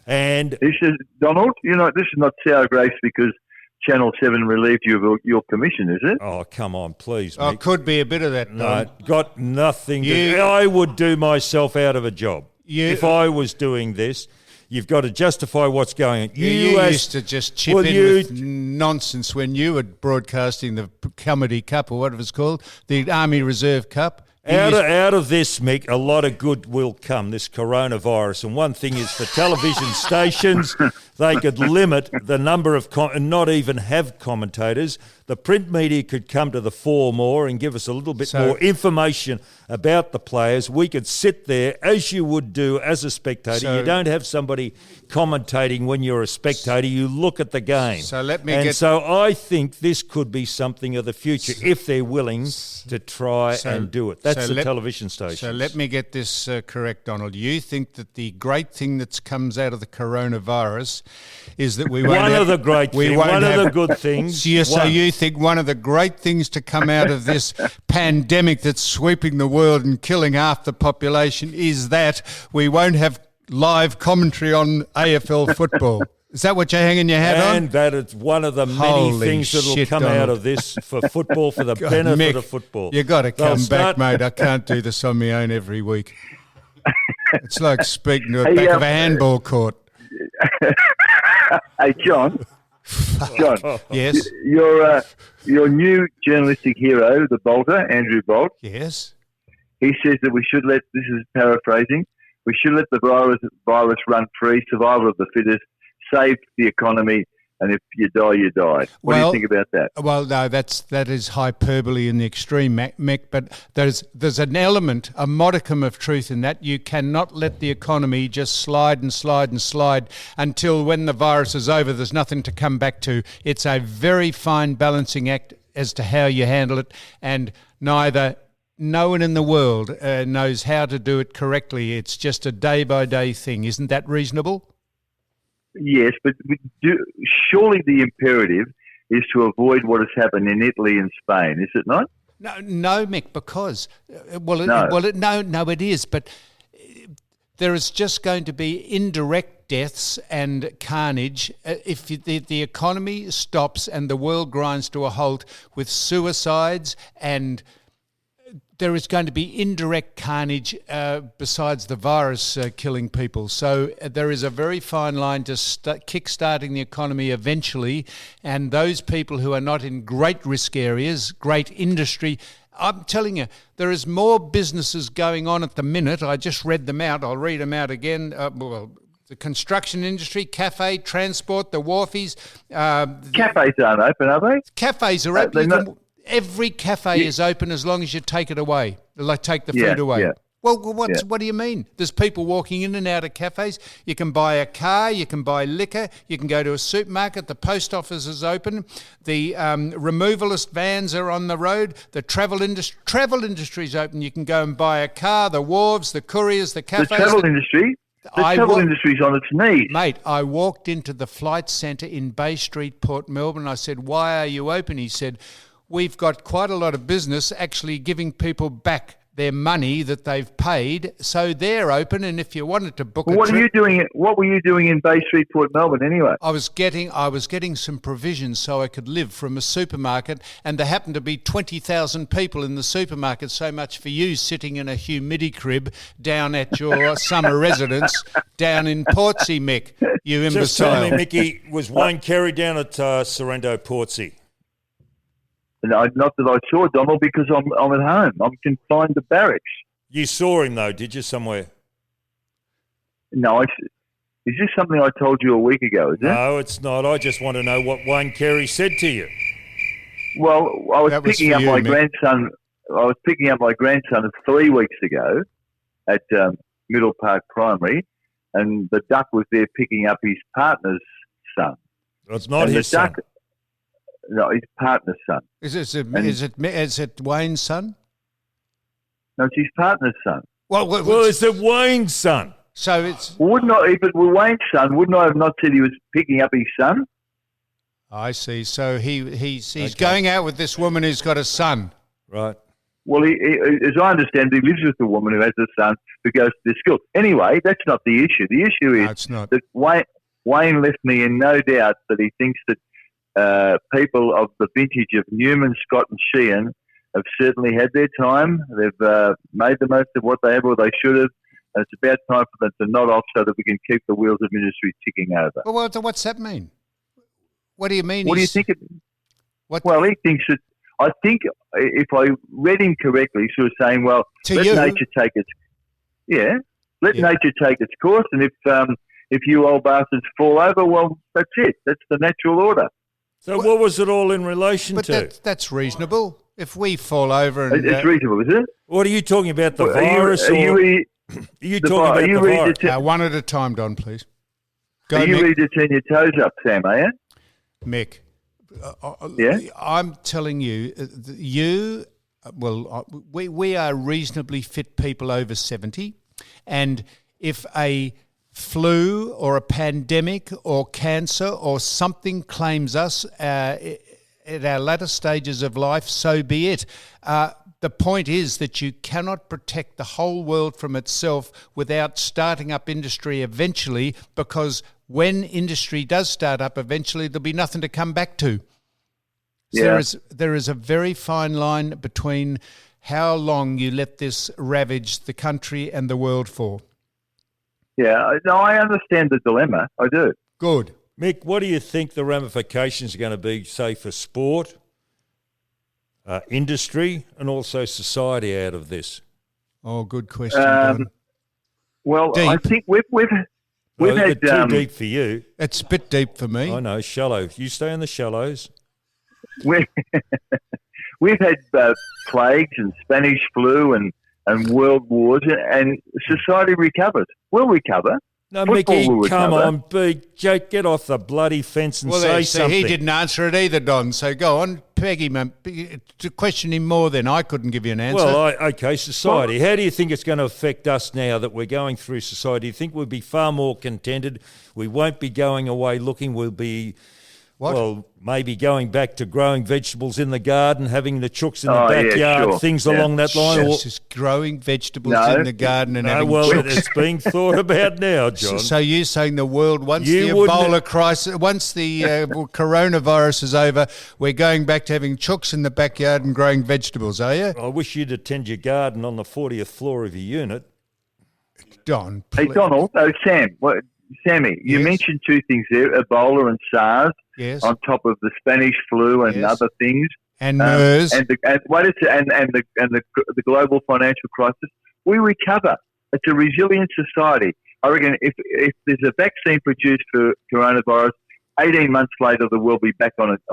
And this is, Donald, this is not sour grapes because Channel 7 relieved you of your commission, is it? Oh, come on, please, Mick. Oh, it could be a bit of that. No, got nothing to do. I would do myself out of a job. If I was doing this, you've got to justify what's going on. You used to just chip in with nonsense when you were broadcasting the Comedy Cup or whatever it's called, the Army Reserve Cup. Out of this, Mick, a lot of good will come, this coronavirus. And one thing is for television stations, they could limit the number of and not even have commentators. The print media could come to the fore more and give us a little bit more information about the players. We could sit there, as you would do as a spectator. You don't have somebody commentating when you're a spectator. You look at the game. So I think this could be something of the future if they're willing to try and do it. That's the television station. So let me get this correct, Donald. You think that the great thing that comes out of the coronavirus is that we won't one of the good things. So you think one of the great things to come out of this pandemic that's sweeping the world and killing half the population is that we won't have live commentary on AFL football. Is that what you're hanging your hat on? And that it's one of the many things that will come out of this for football, for the benefit of football. You got to come back, mate. I can't do this on my own every week. It's like speaking to the back of a handball court. Hey, John. John, Yes, your new journalistic hero, the Bolter, Andrew Bolt, yes. he says that we should let, this is paraphrasing, we should let the virus run free, survival of the fittest, save the economy, and if you die, you die. What do you think about that? Well, no, that is hyperbole in the extreme, Mick. But there's an element, a modicum of truth in that. You cannot let the economy just slide and slide and slide until when the virus is over, there's nothing to come back to. It's a very fine balancing act as to how you handle it, and no one in the world knows how to do it correctly. It's just a day-by-day thing. Isn't that reasonable? Yes, but surely the imperative is to avoid what has happened in Italy and Spain, is it not? No, Mick, because it is, but there is just going to be indirect deaths and carnage if the economy stops and the world grinds to a halt with suicides, and there is going to be indirect carnage besides the virus killing people. So there is a very fine line to kick-starting the economy eventually, and those people who are not in great risk areas, great industry. I'm telling you, there is more businesses going on at the minute. I just read them out. I'll read them out again. The construction industry, cafe, transport, the wharfies. Cafes aren't open, are they? Cafes are open. Every cafe is open as long as you take it away, like take the food away. Yeah. Well, what do you mean? There's people walking in and out of cafes. You can buy a car, you can buy liquor, you can go to a supermarket, the post office is open, the removalist vans are on the road, the travel industry is open. You can go and buy a car, the wharves, the couriers, the cafes. The travel industry? The travel industry's on its knees. Mate, I walked into the flight centre in Bay Street, Port Melbourne. I said, "Why are you open?" He said, "We've got quite a lot of business actually giving people back their money that they've paid, so they're open. And if you wanted to book What were you doing in Bay Street, Port Melbourne, anyway? I was getting some provisions so I could live from a supermarket, and there happened to be 20,000 people in the supermarket. So much for you sitting in a humidity crib down at your summer residence down in Portsea, Mick. You imbecile. Just tell me, Mickey, was Wayne Carey down at Sorrento, Portsea? No, not that I saw, Donald, because I'm at home. I'm confined to barracks. You saw him, though, did you, somewhere? No, is this something I told you a week ago, is it? No, it's not. I just want to know what Wayne Carey said to you. Well, I was picking up my grandson. I was picking up my grandson 3 weeks ago at Middle Park Primary, and the duck was there picking up his partner's son. Well, it's not his son. No, his partner's son. Is it Wayne's son? No, it's his partner's son. Well, it's it Wayne's son? So it's... If it were Wayne's son, wouldn't I have not said he was picking up his son? I see. So he's going out with this woman who's got a son. Right. Well, as I understand, he lives with the woman who has a son who goes to this school. Anyway, that's not the issue. The issue is that Wayne left me in no doubt that he thinks that people of the vintage of Newman, Scott and Sheahan have certainly had their time. They've made the most of what they have or they should have. And it's about time for them to nod off so that we can keep the wheels of industry ticking over. Well, what's that mean? What do you mean? What do you think? Well, he thinks that, I think if I read him correctly, he's sort of saying, well, let nature take its course. And if you old bastards fall over, well, that's it. That's the natural order. So what was it all in relation to? That's reasonable. If we fall over and... It's reasonable, is it? What are you talking about, the virus? Are you talking about the virus? One at a time, Don, please. Are you ready to turn your toes up, Sam, are you? Mick, yeah? I'm telling you, we are reasonably fit people over 70, and if a flu or a pandemic or cancer or something claims us at our latter stages of life, so be it. The point is that you cannot protect the whole world from itself without starting up industry eventually, because when industry does start up eventually, there'll be nothing to come back to. Yeah. So there is a very fine line between how long you let this ravage the country and the world for. Yeah, no, I understand the dilemma. I do. Good. Mick, what do you think the ramifications are going to be, say, for sport, industry, and also society out of this? Oh, good question, Don. Well, I Deep. think we've had too deep for you. It's a bit deep for me. I know, shallow. You stay in the shallows. we've had plagues and Spanish flu and world wars, and society recovers. We'll recover. No, Football Mickey, will come recover. on, Big Jake, get off the bloody fence and say something. he didn't answer it either, Don. So go on, peg him, to question him more. Then I couldn't give you an answer. Well, okay, society. How do you think it's going to affect us now that we're going through society? Do you think we'll be far more contented? We won't be going away looking. We'll be, well, maybe going back to growing vegetables in the garden, having the chooks in the backyard, sure. things along that line. Just growing vegetables No. in the garden and No, having well, chooks. it's being thought about now, John. So you're saying the world, once You the wouldn't- Ebola crisis, once the coronavirus is over, we're going back to having chooks in the backyard and growing vegetables, are you? I wish you'd attend your garden on the 40th floor of your unit. Don, Hey, please. Donald. Oh, Sammy, you Yes. mentioned two things there: Ebola and SARS, Yes. on top of the Spanish flu and Yes. other things. And MERS. and the global financial crisis. We recover. It's a resilient society. I reckon if there's a vaccine produced for coronavirus, 18 months later the world will be back on its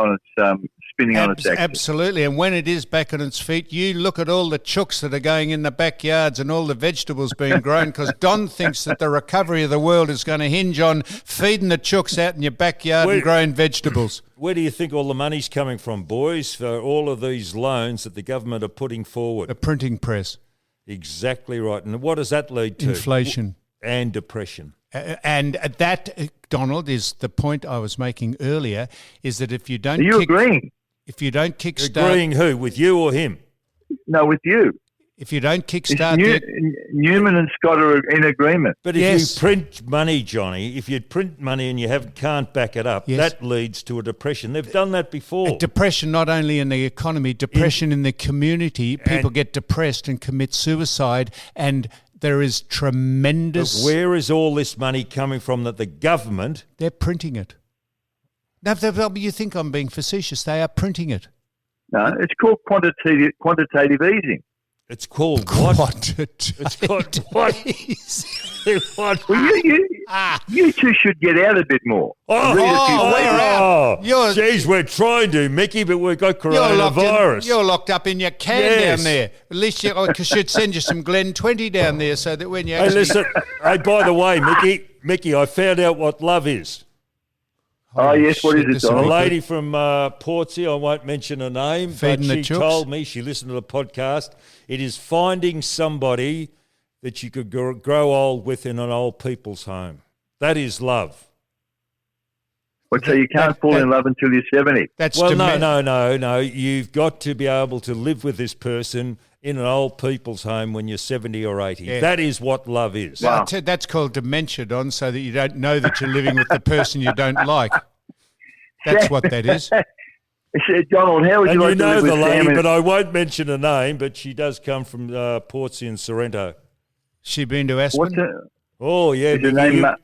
spinning on its axis. Absolutely. And when it is back on its feet, you look at all the chooks that are going in the backyards and all the vegetables being grown, because Don thinks that the recovery of the world is going to hinge on feeding the chooks out in your backyard and growing vegetables. Where do you think all the money's coming from, boys, for all of these loans that the government are putting forward? The printing press. Exactly right. And what does that lead to? Inflation. And depression. And that, Donald, is the point I was making earlier, is that if you don't Are you agreeing? if you don't kickstart, Agreeing who? With you or him? No, with you. if you don't It's kickstart the Newman and Scott are in agreement. But if Yes. you print money, Johnny, if you print money and you can't back it up, Yes. that leads to a depression. They've done that before. depression, not only in the economy, depression in the community. People get depressed and commit suicide, and there is But tremendous. where is all this money coming from that the government... They're printing it. Now, you think I'm being facetious? They are printing it. No, it's called quantitative easing. It's called what? Quantitative. It's called what? What? Well, you two should get out a bit more. Oh, Read a few oh, You're- geez, we're trying to, Mickey, but we've got coronavirus. You're locked up in your can Yes. down there. At least I should send you some Glen 20 down there so that when you Hey, actually... listen. Hey, by the way, Mickey, I found out what love is. Oh, yes, what shit, is this it, is A Donald? lady from Portsea, I won't mention her name, Feeding but the she chooks? told me, she listened to the podcast, it is finding somebody that you could grow old with in an old people's home. That is love. Well, so you can't fall in love until you're 70. That's Well, deme- no. You've got to be able to live with this person in an old people's home when you're 70 or 80. Yeah. That is what love is. Wow. That's called dementia, Don, so that you don't know that you're living with the person you don't like. That's what that is. Donald, how would And you you like to know live with the lady, Sam? but I won't mention her name, but she does come from Portsea and Sorrento. She been to Aspen? What's her, Oh, yeah. Is her Mickey, name Ma-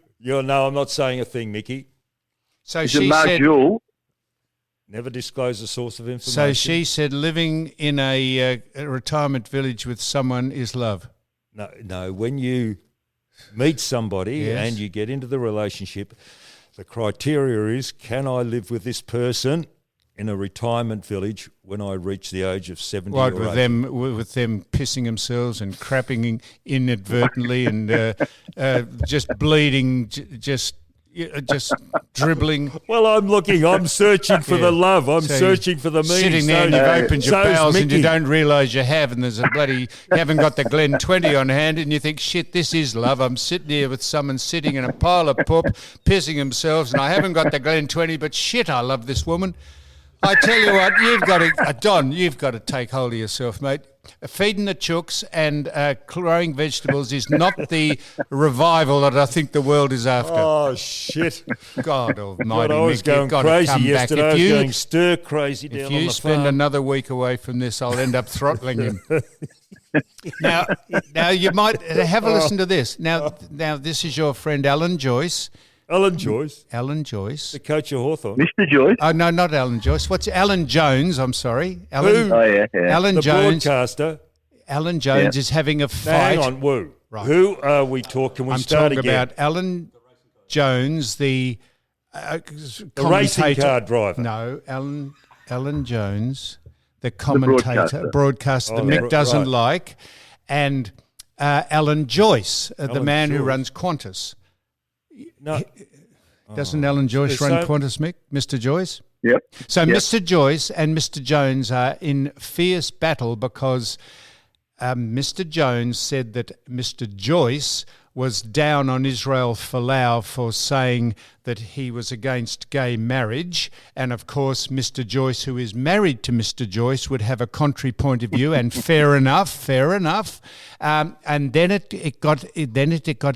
no, I'm not saying a thing, Mickey. So is it she Mark said. Jewell? Never disclose the source of information. So she said, living in a retirement village with someone is love. No. When you meet somebody Yes. and you get into the relationship, the criteria is: can I live with this person in a retirement village when I reach the age of 70 What or with 80? them pissing themselves and crapping inadvertently and just bleeding, just dribbling. Well, I'm searching for Yeah. the love. I'm So searching for the meaning. Sitting there and you've opened your so's bowels and you Mickey. don't realise you have, and there's a bloody, you haven't got the Glen 20 on hand, and you think, shit, this is love. I'm sitting here with someone sitting in a pile of poop, pissing themselves, and I haven't got the Glen 20, but shit, I love this woman. I tell you what, you've got to, Don, you've got to take hold of yourself, mate. Feeding the chooks and growing vegetables is not the revival that I think the world is after. Oh, shit. God almighty, God, I was Mick, you've going got to crazy come back. yesterday. I was going stir crazy down If on you the spend farm. another week away from this, I'll end up throttling him. Now you might have a listen to this. Now, this is your friend Alan Joyce, Alan Joyce, Alan Joyce. the coach of Hawthorn. Mr. Joyce. Oh, no, not Alan Joyce. What's Alan Jones? I'm sorry. Alan, Who? Oh, yeah. Alan The Jones. broadcaster. Alan Jones Yeah. is having a Now, fight. hang on, woo. Right. Who are we talking? We I'm start talking again. about Alan Jones, the The racing commentator. car driver. No, Alan Jones, the commentator, broadcaster that Oh, Mick doesn't right. like, and Alan Joyce, the Alan man who Joyce. runs Qantas. No, Doesn't Alan Joyce so- run Qantas, Mick? Mr. Joyce? Yep. So Yep. Mr. Joyce and Mr. Jones are in fierce battle because Mr. Jones said that Mr. Joyce was down on Israel Folau for saying that he was against gay marriage. And of course, Mr. Joyce, who is married to Mr. Joyce, would have a contrary point of view. And fair enough. And then it got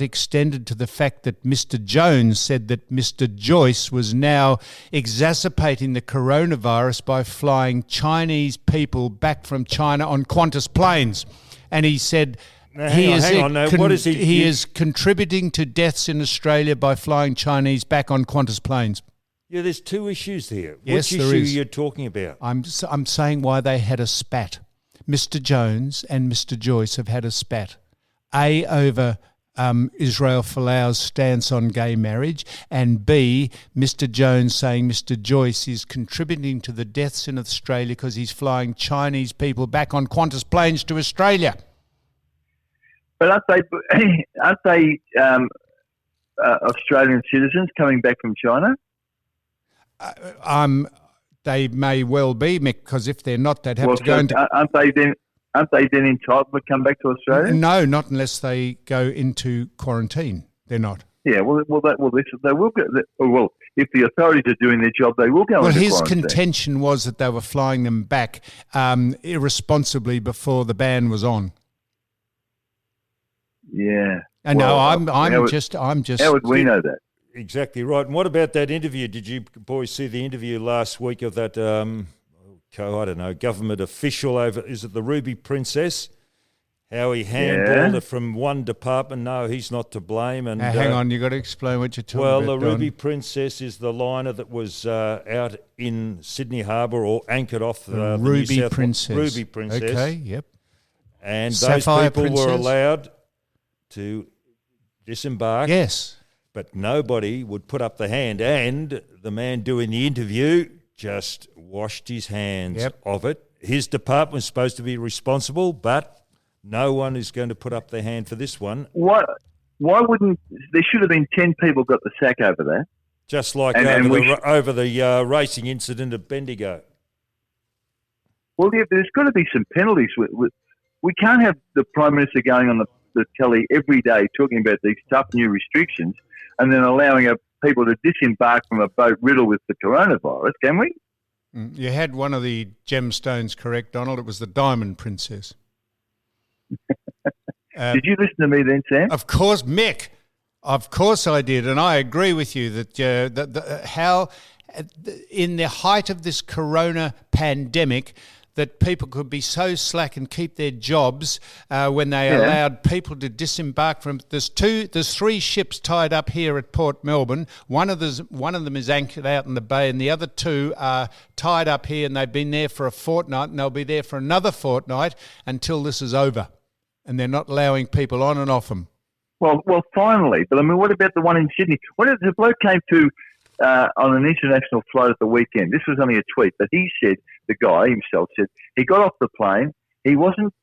extended to the fact that Mr. Jones said that Mr. Joyce was now exacerbating the coronavirus by flying Chinese people back from China on Qantas planes. And he said Now, hang on. Now, what is he? he is contributing to deaths in Australia by flying Chinese back on Qantas planes. Yeah, there's two issues here. Yes, Which there issue is. you're talking about? I'm saying why they had a spat. Mr. Jones and Mr. Joyce have had a spat. Over Israel Folau's stance on gay marriage, and B, Mr. Jones saying Mr. Joyce is contributing to the deaths in Australia because he's flying Chinese people back on Qantas planes to Australia. But aren't they Australian citizens coming back from China? They may well be, Mick, because if they're not, they'd have to go so into... aren't they then entitled to come back to Australia? No, not unless they go into quarantine. They're not. Yeah, they will go. Well, if the authorities are doing their job, they will go. Well, into his quarantine. contention was that they were flying them back irresponsibly before the ban was on. Yeah. And Well, I'm just. How would we know that? Exactly right. And what about that interview? Did you boys see the interview last week of that, government official over, is it the Ruby Princess? How he handled it from one department. No, he's not to blame. And Now, hang on, you've got to explain what you're talking well, about. the Don. Ruby Princess is the liner that was out in Sydney Harbour or anchored off the Ruby New South Princess. Ruby Princess. Okay, yep. And Sapphire those people were Princess? allowed to disembark. Yes. But nobody would put up the hand. And the man doing the interview just washed his hands of it. His department was supposed to be responsible, but no one is going to put up their hand for this one. Why wouldn't there should have been 10 people got the sack over that? Just like And over the racing incident at Bendigo. Well, yeah, there's got to be some penalties. We can't have the Prime Minister going on the telly every day talking about these tough new restrictions and then allowing people to disembark from a boat riddled with the coronavirus, can we? You had one of the gemstones correct, Donald. It was the Diamond Princess. Did you listen to me then, Sam? Of course, Mick. Of course I did, and I agree with you that how in the height of this corona pandemic that people could be so slack and keep their jobs when they allowed people to disembark from. There's 3 ships tied up here at Port Melbourne. One of them is anchored out in the bay, and the other 2 are tied up here, and they've been there for a fortnight, and they'll be there for another fortnight until this is over, and they're not allowing people on and off them. Well, finally. But I mean, what about the one in Sydney? What if the bloke came to on an international flight at the weekend? This was only a tweet, but he said, the guy himself said, he got off the plane. He wasn't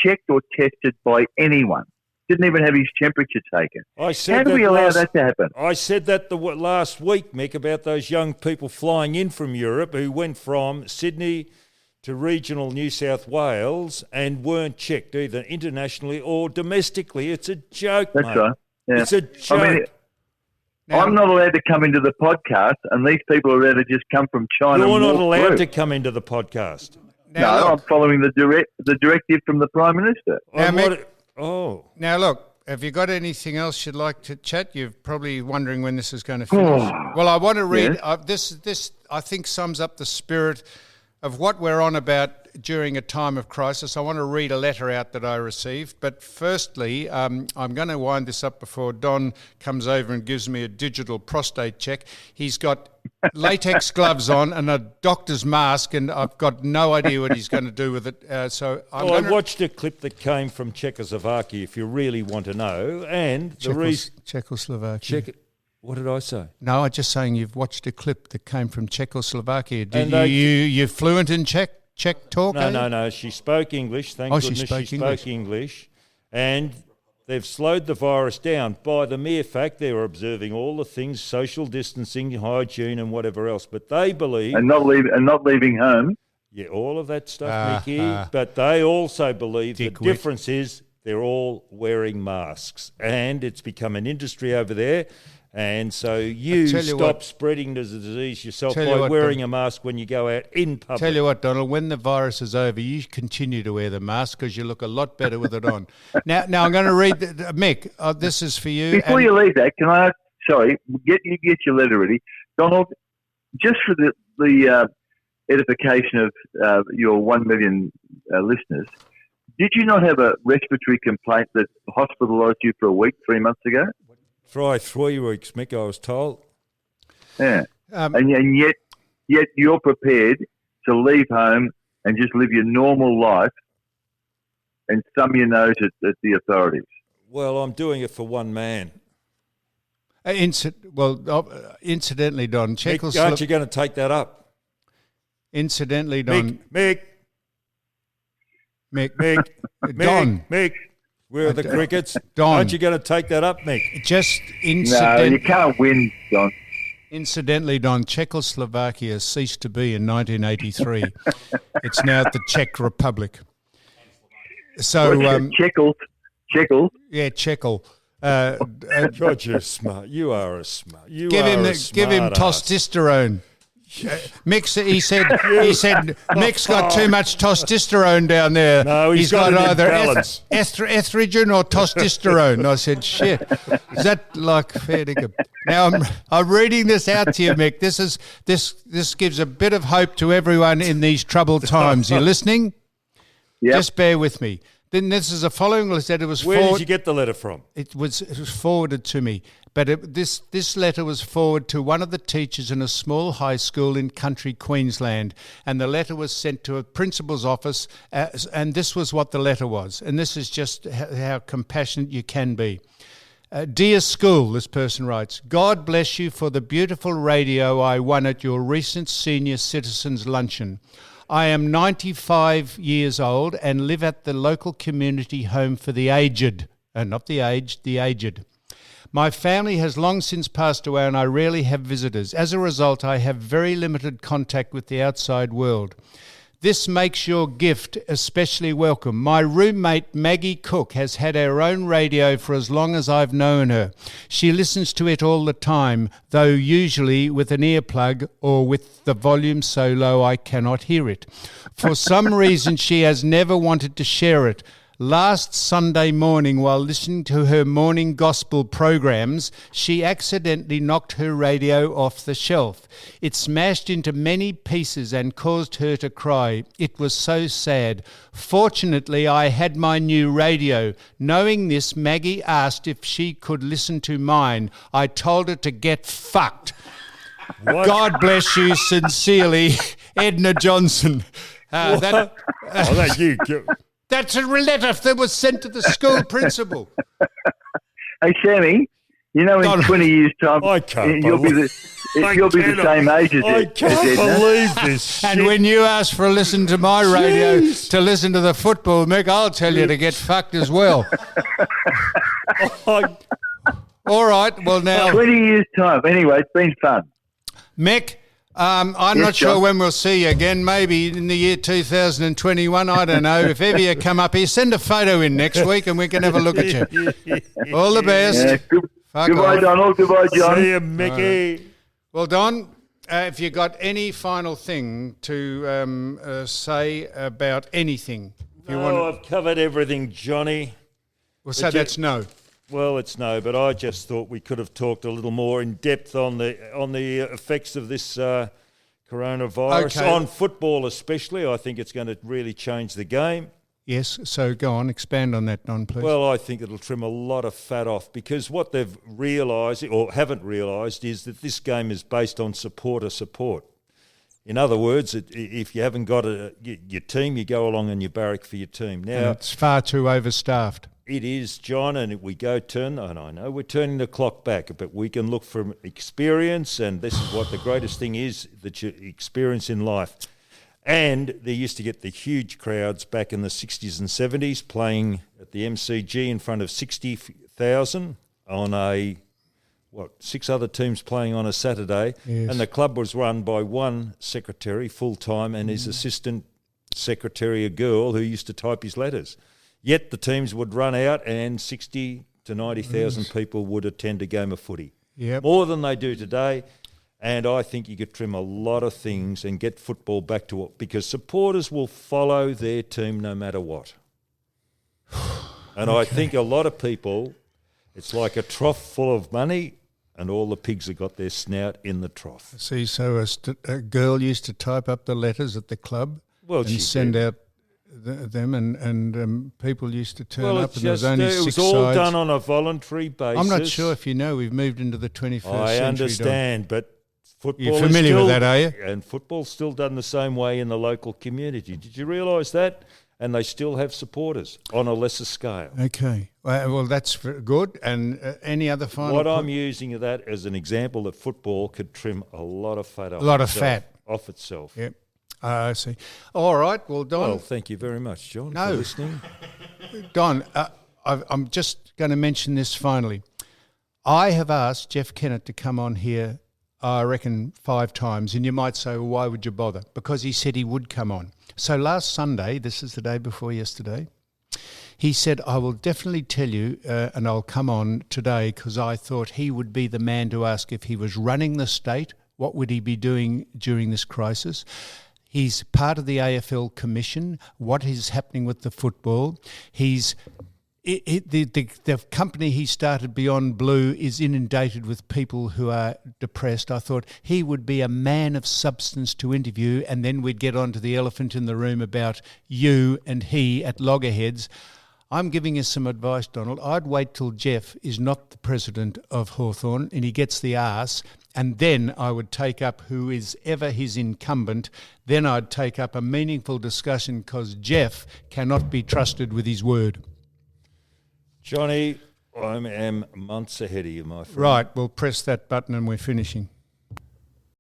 checked or tested by anyone. Didn't even have his temperature taken. I said How do we allow that to happen? I said that last week, Mick, about those young people flying in from Europe who went from Sydney to regional New South Wales and weren't checked either internationally or domestically. It's a joke, That's mate. right. Yeah. It's a joke. I mean, I'm not allowed to come into the podcast, and these people are allowed to just come from China. You're and not walk allowed through. to come into the podcast. Now, No, I'm look, following the directive from the Prime Minister. Now, Mick- Oh. now look, have you got anything else you'd like to chat? You're probably wondering when this is going to finish. Well, I want to read this. I think sums up the spirit of what we're on about during a time of crisis, I want to read a letter out that I received. But firstly, I'm going to wind this up before Don comes over and gives me a digital prostate check. He's got latex gloves on and a doctor's mask, and I've got no idea what he's going to do with it. I watched a clip that came from Czechoslovakia, if you really want to know, and the reason... Czechoslovakia. What did I say? No, I'm just saying you've watched a clip that came from Czechoslovakia. You're fluent in Czech talk? No. She spoke English. Thank goodness she spoke English. And they've slowed the virus down by the mere fact they were observing all the things, social distancing, hygiene and whatever else. But they believe... And not leaving home. Yeah, all of that stuff, Mickey. But they also believe the difference is they're all wearing masks. And it's become an industry over there. And so you stop spreading the disease yourself by wearing a mask when you go out in public. Tell you what, Donald, when the virus is over, you continue to wear the mask because you look a lot better with it on. Now I'm going to read, Mick, this is for you. Before you leave that, can I, get your letter ready. Donald, just for the edification of your 1 million listeners, did you not have a respiratory complaint that hospitalised you for a week 3 months ago? For 3 weeks, Mick, I was told. Yeah. And yet you're prepared to leave home and just live your normal life and thumb your nose at the authorities. Well, I'm doing it for one man. Incidentally, Don, Mick, aren't you going to take that up? Incidentally, Don. Mick. Don. Mick. Where are the crickets? Don. Aren't you going to take that up, Mick? No, you can't win, Don. Incidentally, Don, Czechoslovakia ceased to be in 1983. It's now the Czech Republic. So, Czechos. Yeah, Czechol. God, you're smart. You are a smart. Give him testosterone. He said Mick's got too much testosterone down there. No, he's got either estrogen or testosterone. I said, shit, is that like fair dinkum? Now I'm reading this out to you, Mick. This gives a bit of hope to everyone in these troubled times. You listening? Yeah. Just bear with me. Then this is a following letter. Where did you get the letter from? It was forwarded to me. But this letter was forwarded to one of the teachers in a small high school in country Queensland, and the letter was sent to a principal's office, and this was what the letter was. And this is just how compassionate you can be. Dear school, this person writes, God bless you for the beautiful radio I won at your recent senior citizens luncheon. I am 95 years old and live at the local community home for the aged, not the aged, the aged. My family has long since passed away and I rarely have visitors. As a result, I have very limited contact with the outside world. This makes your gift especially welcome. My roommate Maggie Cook has had her own radio for as long as I've known her. She listens to it all the time, though usually with an earplug or with the volume so low I cannot hear it. For some reason, she has never wanted to share it. Last Sunday morning, while listening to her morning gospel programs, she accidentally knocked her radio off the shelf. It smashed into many pieces and caused her to cry. It was so sad. Fortunately, I had my new radio. Knowing this, Maggie asked if she could listen to mine. I told her to get fucked. What? God bless you sincerely, Edna Johnson. Thank you. That's a letter that was sent to the school principal. Hey, Sammy, you know in 20 years' time, you'll be the same age as I can't believe this shit. And when you ask for a listen to my radio to listen to the football, Mick, I'll tell you to get fucked as well. All right, well now... 20 years' time. Anyway, it's been fun. Mick... I'm not sure when we'll see you again, maybe in the year 2021, I don't know. If ever you come up here, send a photo in next week and we can have a look at you. All the best. Yeah, goodbye, Donald. Goodbye, John. See you, Mickey. Well, Don, if you got any final thing to say about anything. I've covered everything, Johnny. Well, so that's no. Well, it's no, but I just thought we could have talked a little more in depth on the effects of this coronavirus, Okay. on football especially. I think it's going to really change the game. Yes, so go on, expand on that, Don, please. Well, I think it'll trim a lot of fat off, because what they've realised, or haven't realised, is that this game is based on supporter support. In other words, if you haven't got your team, you go along and you barrack for your team. And Now, it's far too overstaffed. it is, John, and we go and I know we're turning the clock back, but we can look from experience, and this is what the greatest thing is that you experience in life. And they used to get the huge crowds back in the 60s and 70s playing at the MCG in front of 60,000 on six other teams playing on a Saturday. Yes. And the club was run by one secretary full-time and his assistant secretary, a girl who used to type his letters. Yet the teams would run out and 60 to 90,000 people would attend a game of footy. Yep. More than they do today. And I think you could trim a lot of things and get football back to it, because supporters will follow their team no matter what. And I think a lot of people, it's like a trough full of money and all the pigs have got their snout in the trough. See, so a girl used to type up the letters at the club Well, she and send did. out them, and people used to turn Well, up, it's and there was just, only it 6 was all sides. done on a voluntary basis. I'm not sure if you know, we've moved into the 21st century. I Don. understand, but football You're is familiar still, with that, are you? And football's still done the same way in the local community. Did you realise that? And they still have supporters on a lesser scale. Okay. Well, that's good. And any other final What I'm using of that as an example that football could trim a lot of fat off. A lot of itself- fat. off itself. Yep. I see. All right. Well, Don, Well, thank you very much, John, No. for listening. Don, I'm just going to mention this finally. I have asked Jeff Kennett to come on here, I reckon 5 times, and you might say, well, why would you bother? Because he said he would come on. So last Sunday, this is the day before yesterday, he said, I will definitely tell you, and I'll come on today, because I thought he would be the man to ask if he was running the state, what would he be doing during this crisis? He's part of the AFL Commission. What is happening with the football? The company he started, Beyond Blue, is inundated with people who are depressed. I thought he would be a man of substance to interview, and then we'd get on to the elephant in the room about you and he at loggerheads. I'm giving you some advice, Donald. I'd wait till Jeff is not the president of Hawthorn and he gets the arse, and then I would take up who is ever his incumbent. Then I'd take up a meaningful discussion, because Jeff cannot be trusted with his word. Johnny, I am months ahead of you, my friend. Right, we'll press that button and we're finishing.